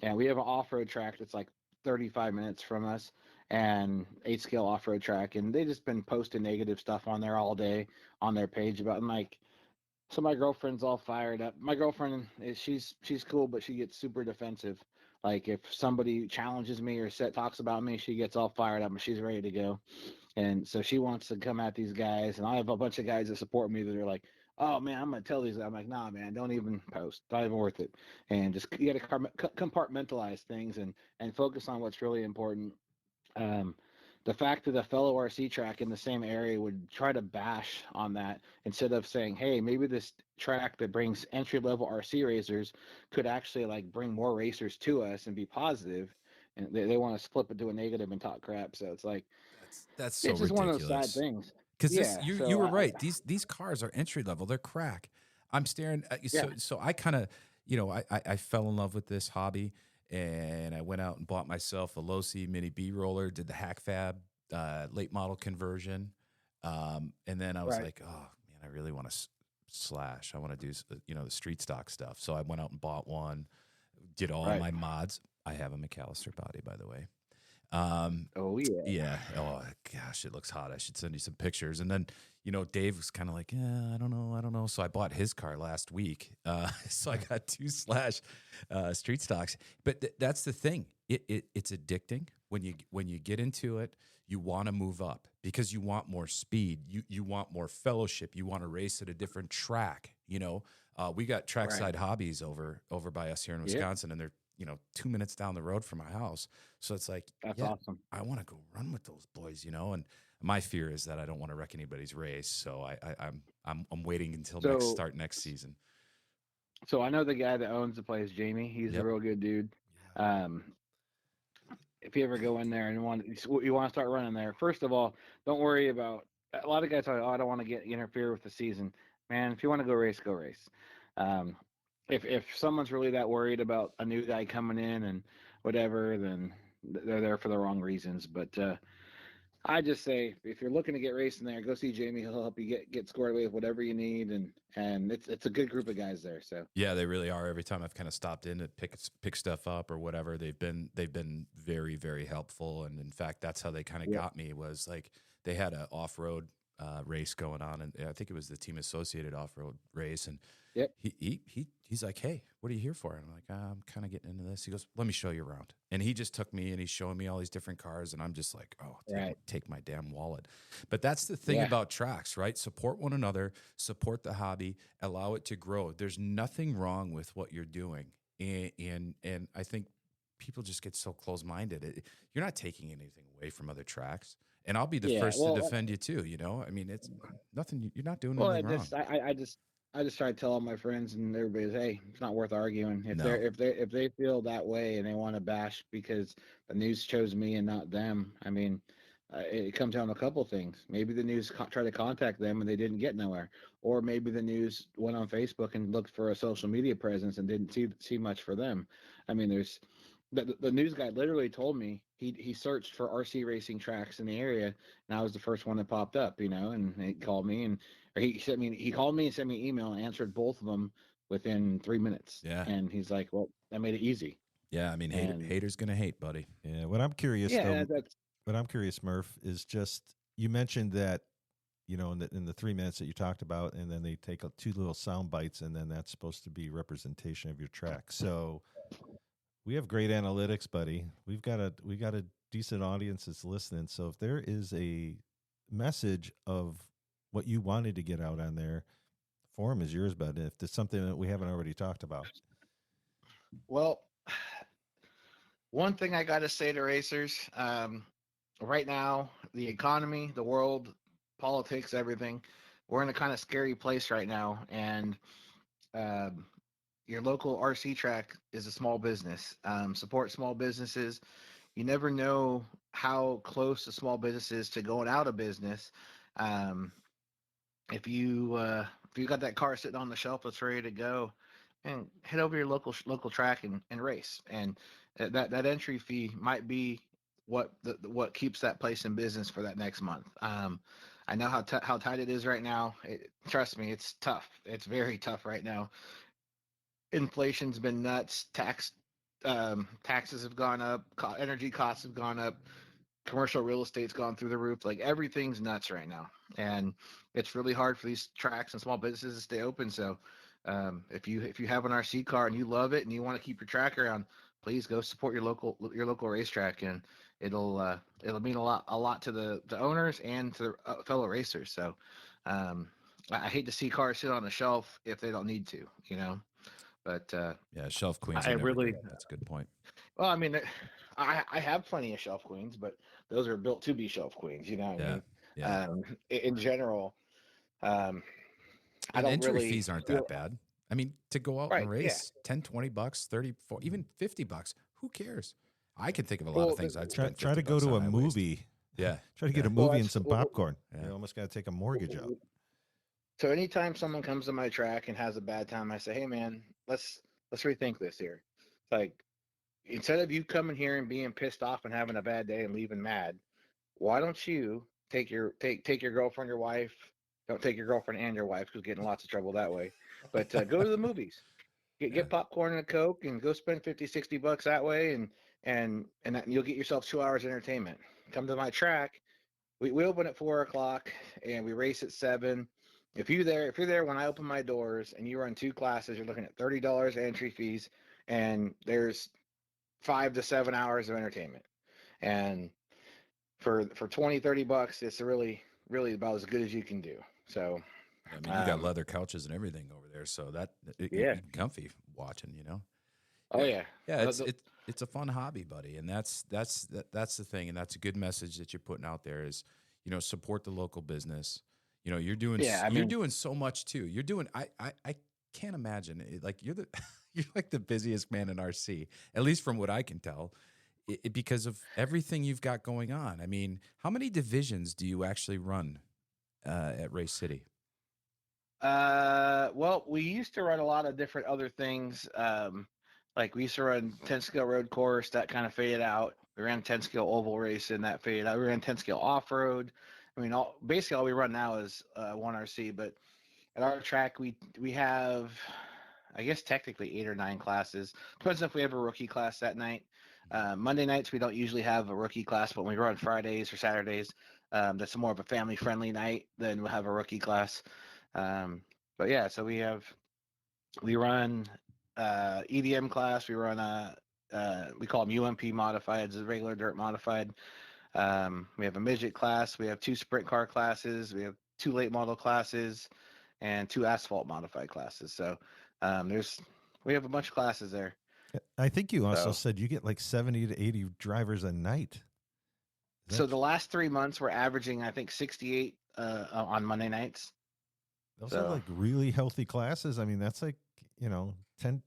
And we have an off-road track that's like 35 minutes from us, and 8 scale off-road track, and they just been posting negative stuff on there all day on their page about, and like, so my girlfriend's all fired up. My girlfriend is she's cool, but she gets super defensive. Like if somebody challenges me or talks about me, she gets all fired up and she's ready to go. And so she wants to come at these guys. And I have a bunch of guys that support me that are like, "Oh man, I'm gonna tell these." I'm like, "Nah, man, don't even post. Not even worth it." And just you got to compartmentalize things and focus on what's really important. Um, the fact that a fellow RC track in the same area would try to bash on that instead of saying, "Hey, maybe this track that brings entry level RC racers could actually like bring more racers to us and be positive," and they want to flip it to a negative and talk crap. So it's like That's so it's just one of those sad ridiculous. things. Because this, Yeah. you So were right. These cars are entry level. They're crack. I'm staring. yeah. So I kind of, I fell in love with this hobby, and I went out and bought myself a low C mini B roller. Did the hack fab late model conversion, and then I was Right. like, oh man, I really want to slash. I want to do the street stock stuff. So I went out and bought one. Did all Right. my mods. I have a McAllister body, by the way. Oh yeah. Yeah. Oh gosh, it looks hot. I should send you some pictures. And then, Dave was kind of like, yeah, I don't know. So I bought his car last week. So I got 2 slash street stocks. But that's the thing. It's addicting when you get into it. You want to move up because you want more speed. You want more fellowship. You want to race at a different track. We got trackside hobbies over by us here in Wisconsin, and they're 2 minutes down the road from my house. So it's like, That's awesome. I want to go run with those boys, and my fear is that I don't want to wreck anybody's race. So I'm waiting until next season. So I know the guy that owns the place, Jamie. He's a real good dude. If you ever go in there and you want to start running there, first of all, don't worry about. A lot of guys are, "Oh, I don't want to interfere with the season." Man, if you want to go race, go race. If someone's really that worried about a new guy coming in and whatever, then they're there for the wrong reasons. But I just say, if you're looking to get racing there, go see Jamie. He'll help you get squared away with whatever you need, and it's a good group of guys there. So yeah, they really are. Every time I've kind of stopped in to pick stuff up or whatever, they've been very, very helpful. And in fact, that's how they kind of got me, was like they had an off-road race going on, and I think it was the Team Associated off-road race, and he's like, "Hey, what are you here for?" And I'm like, "I'm kind of getting into this." He goes, "Let me show you around." And he just took me and he's showing me all these different cars, and I'm just like, "Oh, take my damn wallet." But that's the thing about tracks, right? Support one another, support the hobby, allow it to grow. There's nothing wrong with what you're doing, and I think people just get so close-minded. You're not taking anything away from other tracks. And I'll be the first to defend you too. I mean, it's nothing. You're not doing anything wrong. I just try to tell all my friends and everybody, "Hey, it's not worth arguing. If they feel that way and they want to bash because the news chose me and not them, I mean, it comes down to a couple things. Maybe the news tried to contact them and they didn't get nowhere, or maybe the news went on Facebook and looked for a social media presence and didn't see much for them. I mean, there's the news guy literally told me he searched for RC racing tracks in the area, and I was the first one that popped up, and he called me he called me and sent me an email and answered both of them within 3 minutes. Yeah. And he's like, "Well, that made it easy." Yeah, I mean, haters gonna hate, buddy. Yeah, what I'm curious Murf, is just, you mentioned that, in the 3 minutes that you talked about, and then they take 2 little sound bites, and then that's supposed to be representation of your track. So we have great analytics, buddy. We got a decent audience that's listening. So if there is a message of what you wanted to get out on there, forum is yours, bud. If there's something that we haven't already talked about. Well, one thing I got to say to racers, right now, the economy, the world, politics, everything, we're in a kind of scary place right now. And your local RC track is a small business. Support small businesses. You never know how close a small business is to going out of business. If you got that car sitting on the shelf that's ready to go, and head over your local track and race. And that entry fee might be what keeps that place in business for that next month. I know how tight it is right now. Trust me, it's tough. It's very tough right now. Inflation's been nuts. taxes have gone up, energy costs have gone up, commercial real estate's gone through the roof. Like everything's nuts right now, and it's really hard for these tracks and small businesses to stay open. So, if you have an RC car and you love it and you want to keep your track around, please go support your local racetrack, and it'll mean a lot to the owners and to the fellow racers. So, I hate to see cars sit on the shelf if they don't need to, you know. But Yeah, shelf queens I are never really, good. That's a good point. well, I mean, I have plenty of shelf queens, but those are built to be shelf queens. You know what I Yeah, mean? yeah. In general, um, I And don't entry really fees aren't feel that bad. I mean, to go out and right. Yeah. race 10, 20 bucks, 30, 40, even 50 bucks, who cares? I can think of a lot Well, of things I'd Try, spend try 50 to go bucks to on a I waste. movie. Yeah. Try to get a Well, movie and that's some popcorn. Yeah. You almost got to take a mortgage out. so. Anytime someone comes to my track and has a bad time, I say, "Hey, man, let's rethink this here." It's like instead of you coming here and being pissed off and having a bad day and leaving mad, why don't you take your girlfriend, your wife? Don't take your girlfriend and your wife because getting lots of trouble that way. But go to the movies. Yeah. Get popcorn and a Coke and go spend 50, 60 bucks that way, and you'll get yourself 2 hours of entertainment. Come to my track. We open at 4 o'clock and we race at 7. If you're there when I open my doors and you run 2 classes, you're looking at $30 entry fees, and there's 5 to 7 hours of entertainment. And for 20, 30 bucks, it's really about as good as you can do. So I mean, you got leather couches and everything over there, so that yeah. you comfy watching, you know. Oh yeah. Yeah, it's a fun hobby, buddy, and that's the thing, and that's a good message that you're putting out there is, you know, support the local business. You know, you're doing you're doing so much too. You're doing I can't imagine it, like you're you're like the busiest man in RC, at least from what I can tell, because of everything you've got going on. I mean, how many divisions do you actually run at Race City? Well, we used to run a lot of different other things. Like we used to run 10 scale road course that kind of faded out. We ran 10 scale oval race and that faded out. We ran 10 scale off road. I mean, basically all we run now is 1RC. But at our track, we have, I guess technically 8 or 9 classes. Depends if we have a rookie class that night. Monday nights we don't usually have a rookie class, but when we run Fridays or Saturdays, that's more of a family friendly night. Then we'll have a rookie class. But yeah, so we run EDM class. We run we call them UMP modified, it's a regular dirt modified. We have a midget class. We have 2 sprint car classes. We have 2 late model classes and 2 asphalt modified classes. So we have a bunch of classes there. I think you also said you get like 70 to 80 drivers a night. So the last 3 months we're averaging, I think, 68 on Monday nights. Those are like really healthy classes. I mean, that's like, you know, 10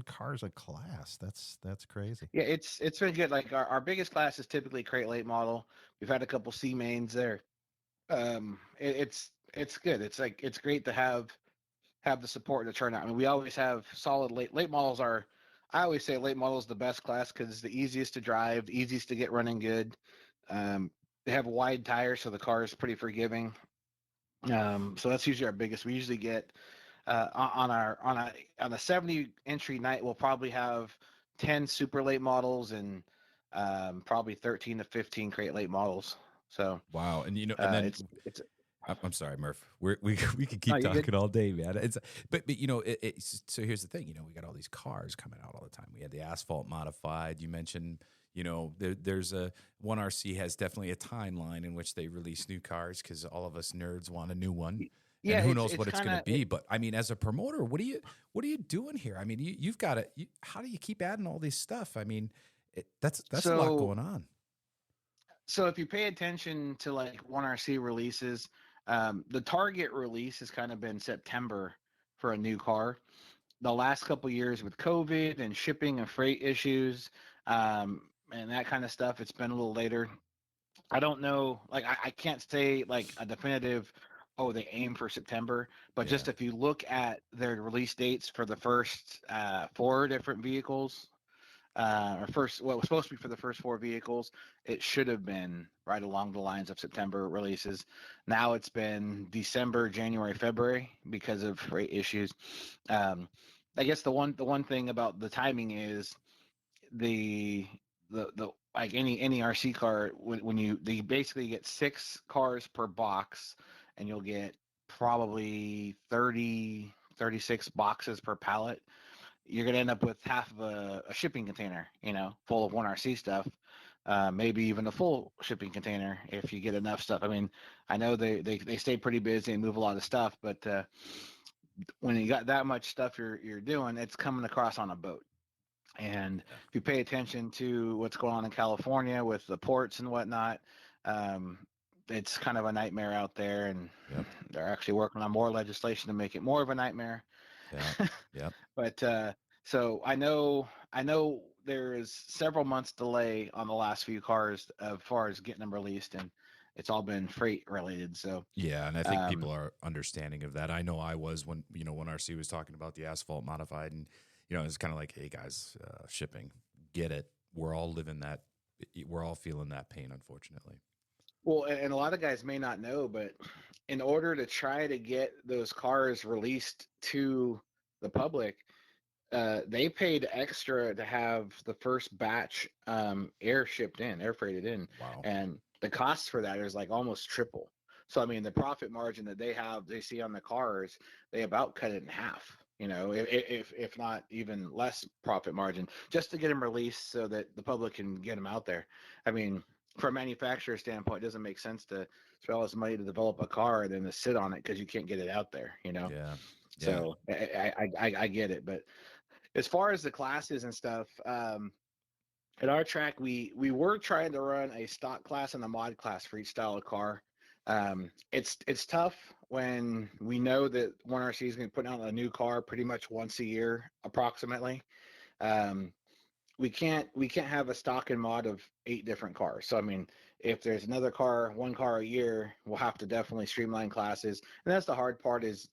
cars a class. That's crazy. Yeah, it's been good. Like our biggest class is typically crate late model. We've had a couple C mains there. It's good. It's great to have the support and the turnout. I mean, we always have solid late models are. I always say late model is the best class because it's the easiest to drive, the easiest to get running good. They have wide tires, so the car is pretty forgiving. So that's usually our biggest. We usually get on a 70 entry night, we'll probably have 10 super late models and probably 13 to 15 crate late models. So wow, and you know, and then it's I'm sorry, Murph. We could keep talking all day, man. But you know, so here's the thing. You know, we got all these cars coming out all the time. We had the asphalt modified. You mentioned, you know, there's a 1RC has definitely a timeline in which they release new cars because all of us nerds want a new one. Yeah, and who knows what it's going to be? But I mean, as a promoter, what are you doing here? I mean, you've got to. How do you keep adding all this stuff? I mean, that's a lot going on. So if you pay attention to like 1RC releases, the target release has kind of been September for a new car. The last couple of years with COVID and shipping and freight issues and that kind of stuff, it's been a little later. I don't know. Like I can't say like a definitive. Oh, they aim for September, but just if you look at their release dates for the first 4 different vehicles, or what was supposed to be for the first 4 vehicles, it should have been right along the lines of September releases. Now it's been December, January, February because of freight issues. I guess the one thing about the timing is the like any RC car, when they basically get 6 cars per box, and you'll get probably 36 boxes per pallet. You're going to end up with half of a shipping container, full of 1RC stuff. Maybe even a full shipping container if you get enough stuff. I mean, I know they stay pretty busy and move a lot of stuff, but when you got that much stuff you're doing, it's coming across on a boat. And if you pay attention to what's going on in California with the ports and whatnot, it's kind of a nightmare out there, and they're actually working on more legislation to make it more of a nightmare. Yeah. But so I know there is several months delay on the last few cars as far as getting them released, and it's all been freight related. So yeah, and I think people are understanding of that. I know I was when RC was talking about the asphalt modified, and it's kind of like, hey guys, shipping, get it. We're all living that. We're all feeling that pain, unfortunately. Well, and a lot of guys may not know, but in order to try to get those cars released to the public, they paid extra to have the first batch air freighted in. Wow. And the cost for that is like almost triple. So, I mean, the profit margin that they see on the cars, they about cut it in half, if not even less profit margin, just to get them released so that the public can get them out there. I mean, from a manufacturer standpoint, it doesn't make sense to spend all this money to develop a car and then to sit on it because you can't get it out there, Yeah. So I get it. But as far as the classes and stuff, at our track, we were trying to run a stock class and a mod class for each style of car. It's tough when we know that 1RC is going to put out a new car pretty much once a year, approximately. We can't have a stock and mod of 8 different cars. So I mean, if there's one car a year, we'll have to definitely streamline classes. And that's the hard part is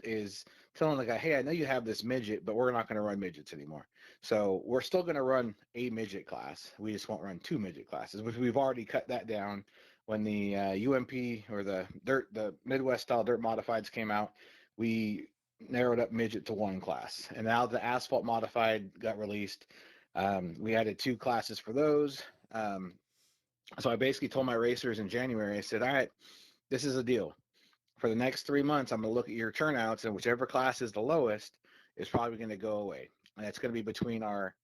telling the guy, hey, I know you have this midget, but we're not going to run midgets anymore. So we're still going to run a midget class. We just won't run 2 midget classes, which we've already cut that down when the UMP or the Midwest style dirt modifieds came out. We narrowed up midget to 1 class, and now the asphalt modified got released. We added 2 classes for those. So I basically told my racers in January, I said, all right, this is a deal. For the next 3 months, I'm going to look at your turnouts, and whichever class is the lowest is probably going to go away. And it's going to be between our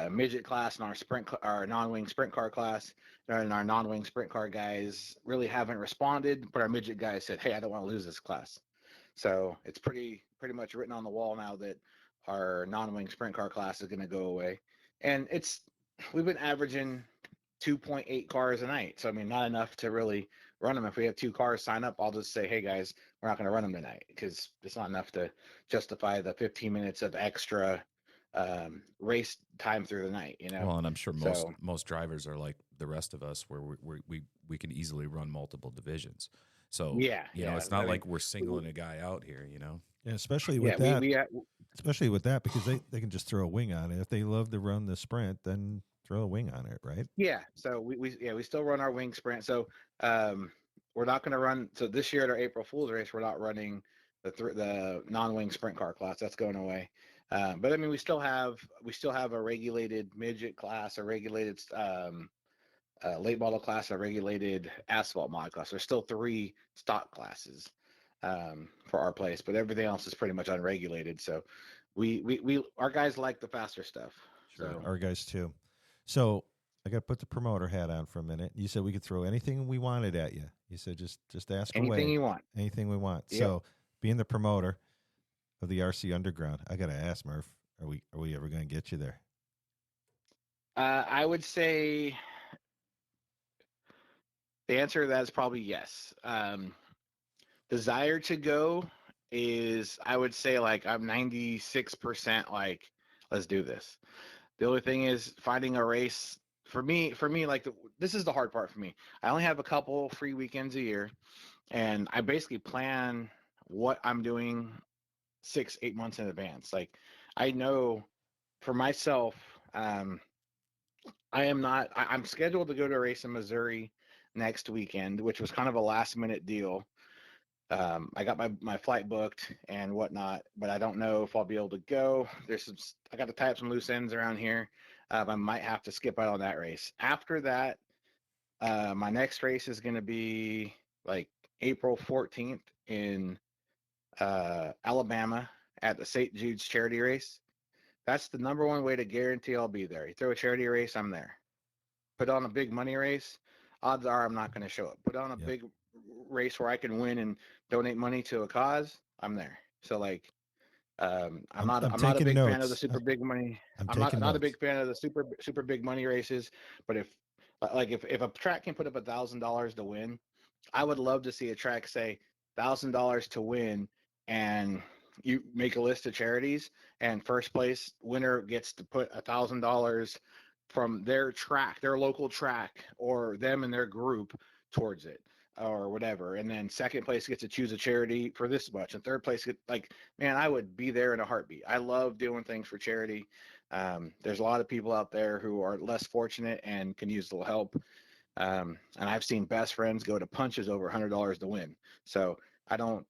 midget class and our non-wing sprint car class. And our non-wing sprint car guys really haven't responded, but our midget guys said, hey, I don't want to lose this class. So it's pretty much written on the wall now that our non-wing sprint car class is going to go away. And we've been averaging 2.8 cars a night. So, I mean, not enough to really run them. If we have 2 cars sign up, I'll just say, hey guys, we're not going to run them tonight because it's not enough to justify the 15 minutes of extra race time through the night, Well, and I'm sure most drivers are like the rest of us, where we can easily run multiple divisions. So it's not like we're singling a guy out here, Yeah, especially with that, because they can just throw a wing on it. If they love to run the sprint, then throw a wing on it, right? Yeah. So we still run our wing sprint. So we're not going to run. So this year at our April Fool's race, we're not running the non-wing sprint car class. That's going away. But I mean, we still have a regulated midget class, a regulated late model class, a regulated asphalt mod class. There's still 3 stock classes for our place, but everything else is pretty much unregulated. So our guys like the faster stuff. Sure, So our guys too. So I got to put the promoter hat on for a minute. You said we could throw anything we wanted at you. You said just ask anything away. you want. Anything we want. Yep. So being the promoter of the RC Underground, I got to ask, Murf, are we ever going to get you there? I would say the answer to that is probably yes. Desire to go is, I would say, like I'm 96% like, let's do this. The only thing is finding a race for me, like this is the hard part for me. I only have a couple free weekends a year, and I basically plan what I'm doing 6-8 months in advance. Like I know for myself, I'm scheduled to go to a race in Missouri next weekend, which was kind of a last minute deal. I got my flight booked and whatnot, but I don't know if I'll be able to go. I got to tie up some loose ends around here. I might have to skip out on that race. After that, my next race is going to be like April 14th in Alabama at the St. Jude's charity race. That's the number one way to guarantee I'll be there. You throw a charity race, I'm there. Put on a big money race, odds are I'm not going to show up. Put on a big race where I can win and donate money to a cause, I'm there. So like, I'm not a big fan of the super big money. I'm not a big fan of the super big money races. But if a track can put up $1,000 to win, I would love to see a track say $1,000 to win, and you make a list of charities, and first place winner gets to put $1,000 from their track, their local track, or them and their group towards it, or whatever. And then second place gets to choose a charity for this much, and third place man, I would be there in a heartbeat. I love doing things for charity. There's a lot of people out there who are less fortunate and can use a little help. And I've seen best friends go to punches over $100 to win. So I don't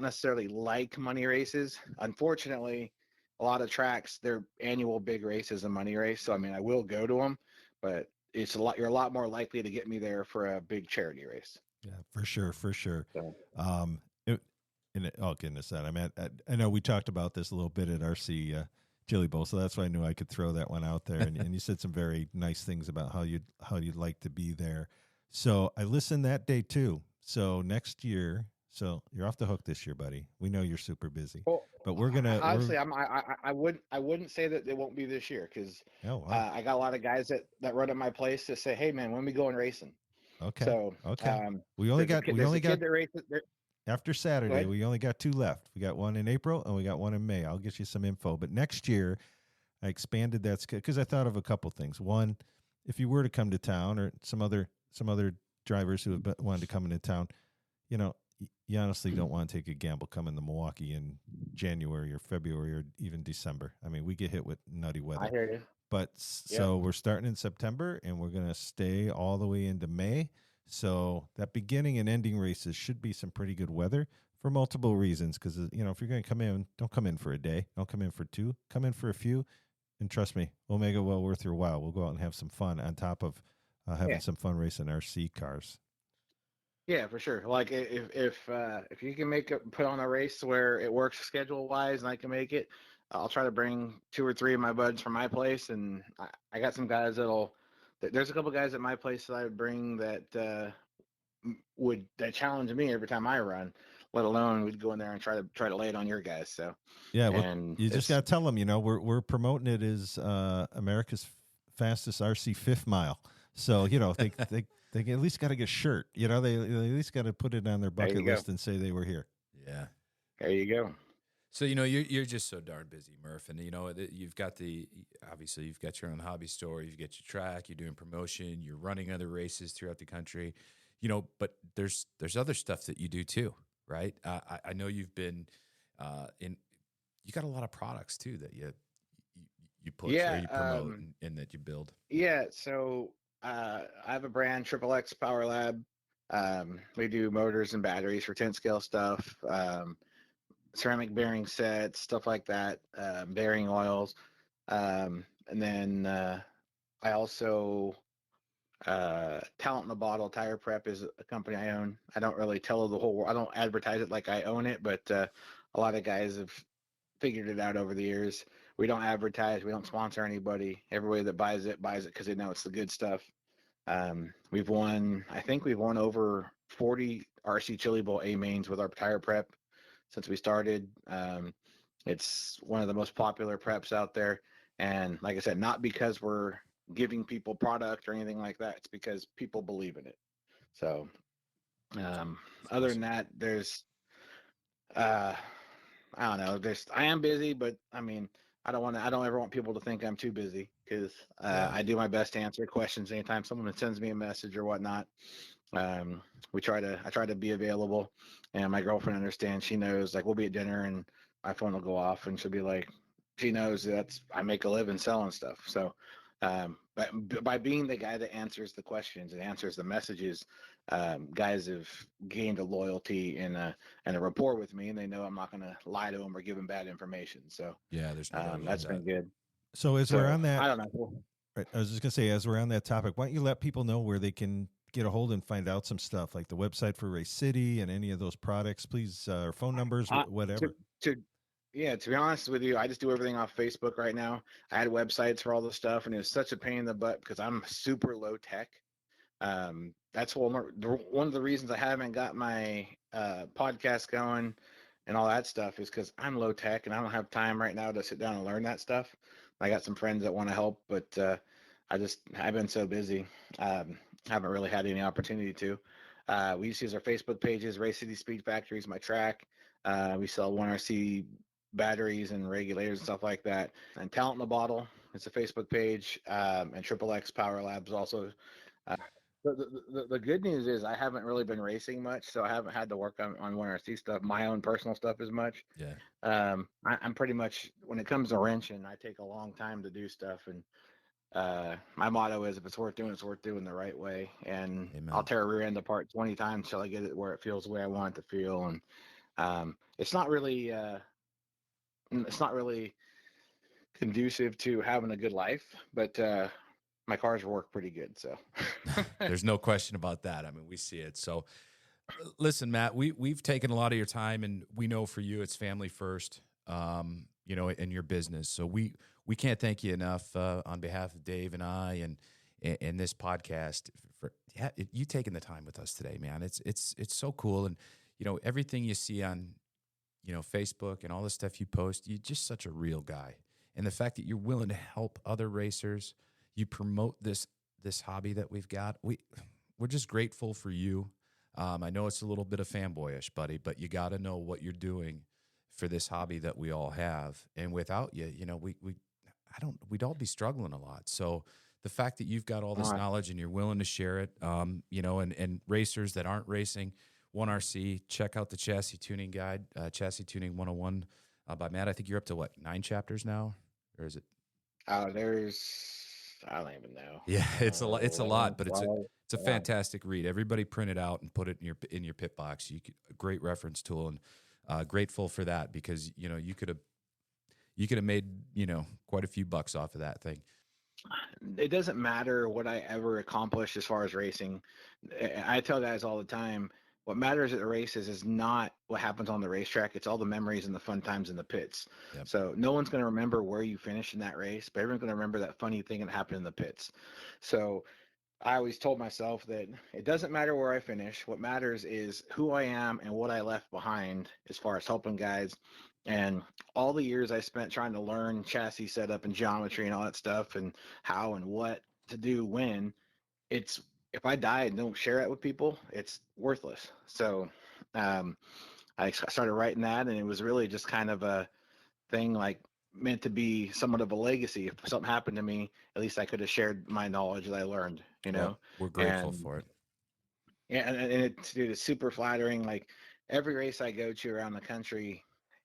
necessarily like money races. Unfortunately, a lot of tracks, their annual big race is a money race. So I mean, I will go to them, but you're a lot more likely to get me there for a big charity race. Yeah, for sure, for sure. So, oh goodness, I know we talked about this a little bit at RC Chili Bowl, so that's why I knew I could throw that one out there. And you said some very nice things about how you'd like to be there. So I listened that day too. So next year, so you're off the hook this year, buddy. We know you're super busy, but we're gonna honestly, I wouldn't say that it won't be this year, because I got a lot of guys that run at my place to say, hey man, when we going racing? Okay. So we only got races, after Saturday. We only got 2 left. We got one in April and we got one in May. I'll get you some info. But next year, I expanded that because I thought of a couple things. One, if you were to come to town, or some other drivers who have wanted to come into town, you honestly don't want to take a gamble coming to Milwaukee in January or February or even December. I mean, we get hit with nutty weather. I hear you. But so we're starting in September and we're going to stay all the way into May. So that beginning and ending races should be some pretty good weather for multiple reasons. Because, if you're going to come in, don't come in for a day. Don't come in for 2. Come in for a few. And trust me, we'll make it well worth your while. We'll go out and have some fun on top of having some fun racing RC cars. Yeah, for sure. Like if you can put on a race where it works schedule wise and I can make it, I'll try to bring 2 or 3 of my buds from my place. And I got some guys there's a couple guys at my place that I would bring that challenge me every time I run, let alone we'd go in there and try to lay it on your guys. So yeah, well, you just got to tell them, we're promoting it as America's fastest RC 5th mile. So, they at least got to get a shirt. They at least got to put it on their bucket list and say they were here. Yeah. There you go. So, you're just so darn busy, Murf. And, you've got obviously you've got your own hobby store, you've got your track, you're doing promotion, you're running other races throughout the country, but there's other stuff that you do too, right? I know you've been you got a lot of products too that you push or you promote and that you build. Yeah. So, I have a brand, Triple X Power Lab. We do motors and batteries for 10 scale stuff, ceramic bearing sets, stuff like that, bearing oils. And then I also, Talent in the Bottle Tire Prep is a company I own. I don't really tell the whole world. I don't advertise it like I own it, but a lot of guys have figured it out over the years. We don't advertise. We don't sponsor anybody. Everybody that buys it because they know it's the good stuff. We've won over 40 RC Chili Bowl A mains with our tire prep since we started. It's one of the most popular preps out there. And like I said, not because we're giving people product or anything like that. It's because people believe in it. So other than that, there's I don't know. I am busy, but I mean, I don't ever want people to think I'm too busy, because I do my best to answer questions anytime someone sends me a message or whatnot. I try to be available, and my girlfriend understands. She knows, like, we'll be at dinner and my phone will go off and she'll be like, she knows I make a living selling stuff. So, but by being the guy that answers the questions and answers the messages, guys have gained a loyalty and a rapport with me, and they know I'm not going to lie to them or give them bad information. So yeah, there's that's been good. So we're on that, I don't know. Right. I was just gonna say, as we're on that topic, why don't you let people know where they can get a hold and find out some stuff, like the website for Race City and any of those products, please, or phone numbers, Uh, to, whatever. to yeah, to be honest with you, I just do everything off Facebook right now. I had websites for all the stuff, and it was such a pain in the butt because I'm super low tech. That's one of the reasons I haven't got my podcast going and all that stuff is because I'm low tech and I don't have time right now to sit down and learn that stuff. I got some friends that want to help, but I've been so busy, haven't really had any opportunity to. We used to use our Facebook pages, Race City Speed Factory is my track. We sell 1RC batteries and regulators and stuff like that. And Talent in the Bottle, it's a Facebook page, and Triple X Power Labs also. Uh, the good news is I haven't really been racing much, so I haven't had to work on 1RC stuff, my own personal stuff as much. Yeah. I'm pretty much, when it comes to wrenching, I take a long time to do stuff, and my motto is if it's worth doing the right way. And Amen. I'll tear a rear end apart 20 times till I get it where it feels the way I want it to feel. And it's not really conducive to having a good life, but my cars work pretty good. So There's no question about that. I mean, we see it. So listen, Matt, we've taken a lot of your time, and we know for you it's family first, in your business. So we can't thank you enough on behalf of Dave and I and this podcast for you taking the time with us today, man. It's so cool. And, everything you see on, Facebook and all the stuff you post, you're just such a real guy. And the fact that you're willing to help other racers, you promote this hobby that we've got. We're just grateful for you. I know it's a little bit of fanboyish, buddy, but you got to know what you're doing for this hobby that we all have. And without you, we'd all be struggling a lot. So the fact that you've got all this knowledge and you're willing to share it, and racers that aren't racing 1RC, check out the Chassis Tuning Guide, Chassis Tuning 101 by Matt. I think you're up to what, 9 chapters now, or is it? I don't even know. Yeah, it's a lot. It's a lot, but it's a Yeah. fantastic read. Everybody print it out and put it in your pit box. A great reference tool, and grateful for that because you could have made quite a few bucks off of that thing. It doesn't matter what I ever accomplish as far as racing. I tell guys all the time, what matters at the races is not what happens on the racetrack. It's all the memories and the fun times in the pits. Yep. So no one's going to remember where you finished in that race, but everyone's going to remember that funny thing that happened in the pits. So I always told myself that it doesn't matter where I finish. What matters is who I am and what I left behind as far as helping guys. And all the years I spent trying to learn chassis setup and geometry and all that stuff and how and what to do when, if I die and don't share it with people, it's worthless. So I started writing that, and it was really just kind of a thing like meant to be somewhat of a legacy. If something happened to me, at least I could have shared my knowledge that I learned, Well, we're grateful for it. Yeah, and it's super flattering. Like every race I go to around the country,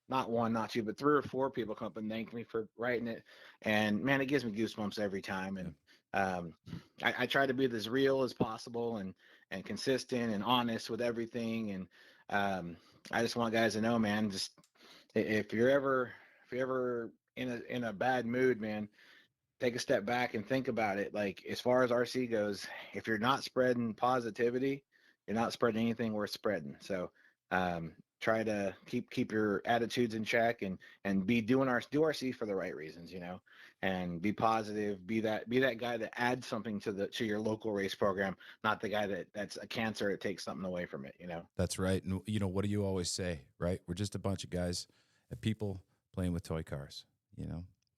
not one, not two, but 3 or 4 people come up and thank me for writing it. And man, it gives me goosebumps every time. And I try to be as real as possible and consistent and honest with everything. And I just want guys to know, man, just if you're ever in a bad mood, man, take a step back and think about it. Like as far as RC goes, if you're not spreading positivity, you're not spreading anything worth spreading. So try to keep your attitudes in check and do RC for the right reasons, and be positive, be that guy that adds something to your local race program, not the guy that's a cancer that takes something away from it, That's right. And what do you always say, right? We're just a bunch of guys, people playing with toy cars,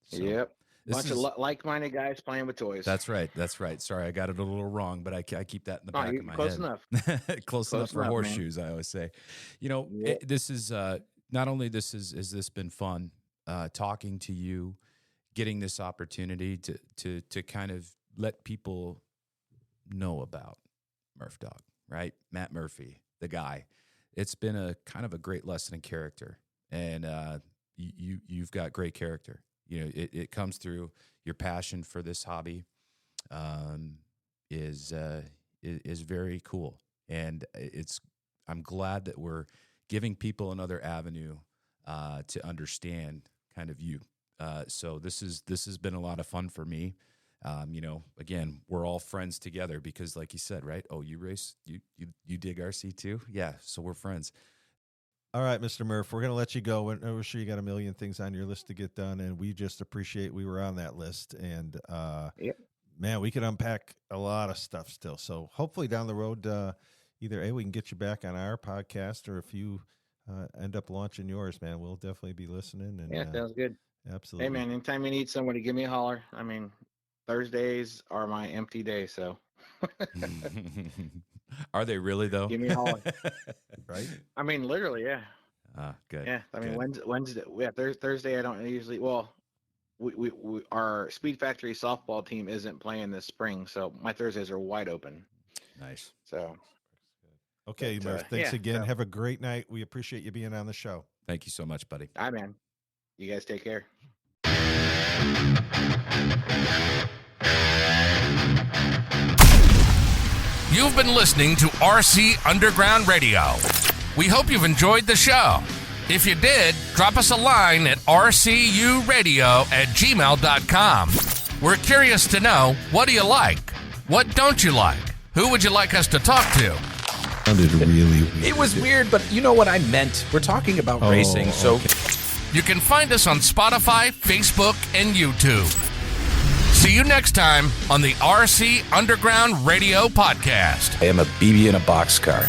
So yep. Bunch of like-minded guys playing with toys. That's right. Sorry, I got it a little wrong, but I keep that in the back of my close head. enough. Close enough for man. horseshoes, I always say. This is not only has this been fun talking to you, getting this opportunity to kind of let people know about Murf Dogg, right? Matt Murphy, the guy. It's been a kind of a great lesson in character, and you've got great character. It comes through your passion for this hobby is very cool. And I'm glad that we're giving people another avenue to understand kind of you. So this has been a lot of fun for me. Again, we're all friends together because, like you said, right? Oh, you race, you dig RC too? Yeah, so we're friends. All right, Mr. Murf, we're going to let you go. We're sure you got a million things on your list to get done, and we just appreciate we were on that list. And, man, we could unpack a lot of stuff still. So hopefully down the road, either we can get you back on our podcast, or if you end up launching yours, man, we'll definitely be listening. And yeah, sounds good. Absolutely. Hey, man, anytime you need somebody, give me a holler. I mean, Thursdays are my empty day, so. Are they really, though? Give me a holler. Right? I mean, literally, yeah. Good. Yeah, I mean, good. Wednesday, Thursday, I don't usually, well, we our Speed Factory softball team isn't playing this spring, so my Thursdays are wide open. Nice. So. Okay, But, Murf, thanks yeah, again. so- Have a great night. We appreciate you being on the show. Thank you so much, buddy. All right, man. You guys take care. You've been listening to RC Underground Radio. We hope you've enjoyed the show. If you did, drop us a line at rcuradio@gmail.com. We're curious to know, what do you like? What don't you like? Who would you like us to talk to? Sounded really weird. It was weird, but you know what I meant. We're talking about racing, so... okay. You can find us on Spotify, Facebook, and YouTube. See you next time on the RC Underground Radio Podcast. I am a BB in a boxcar.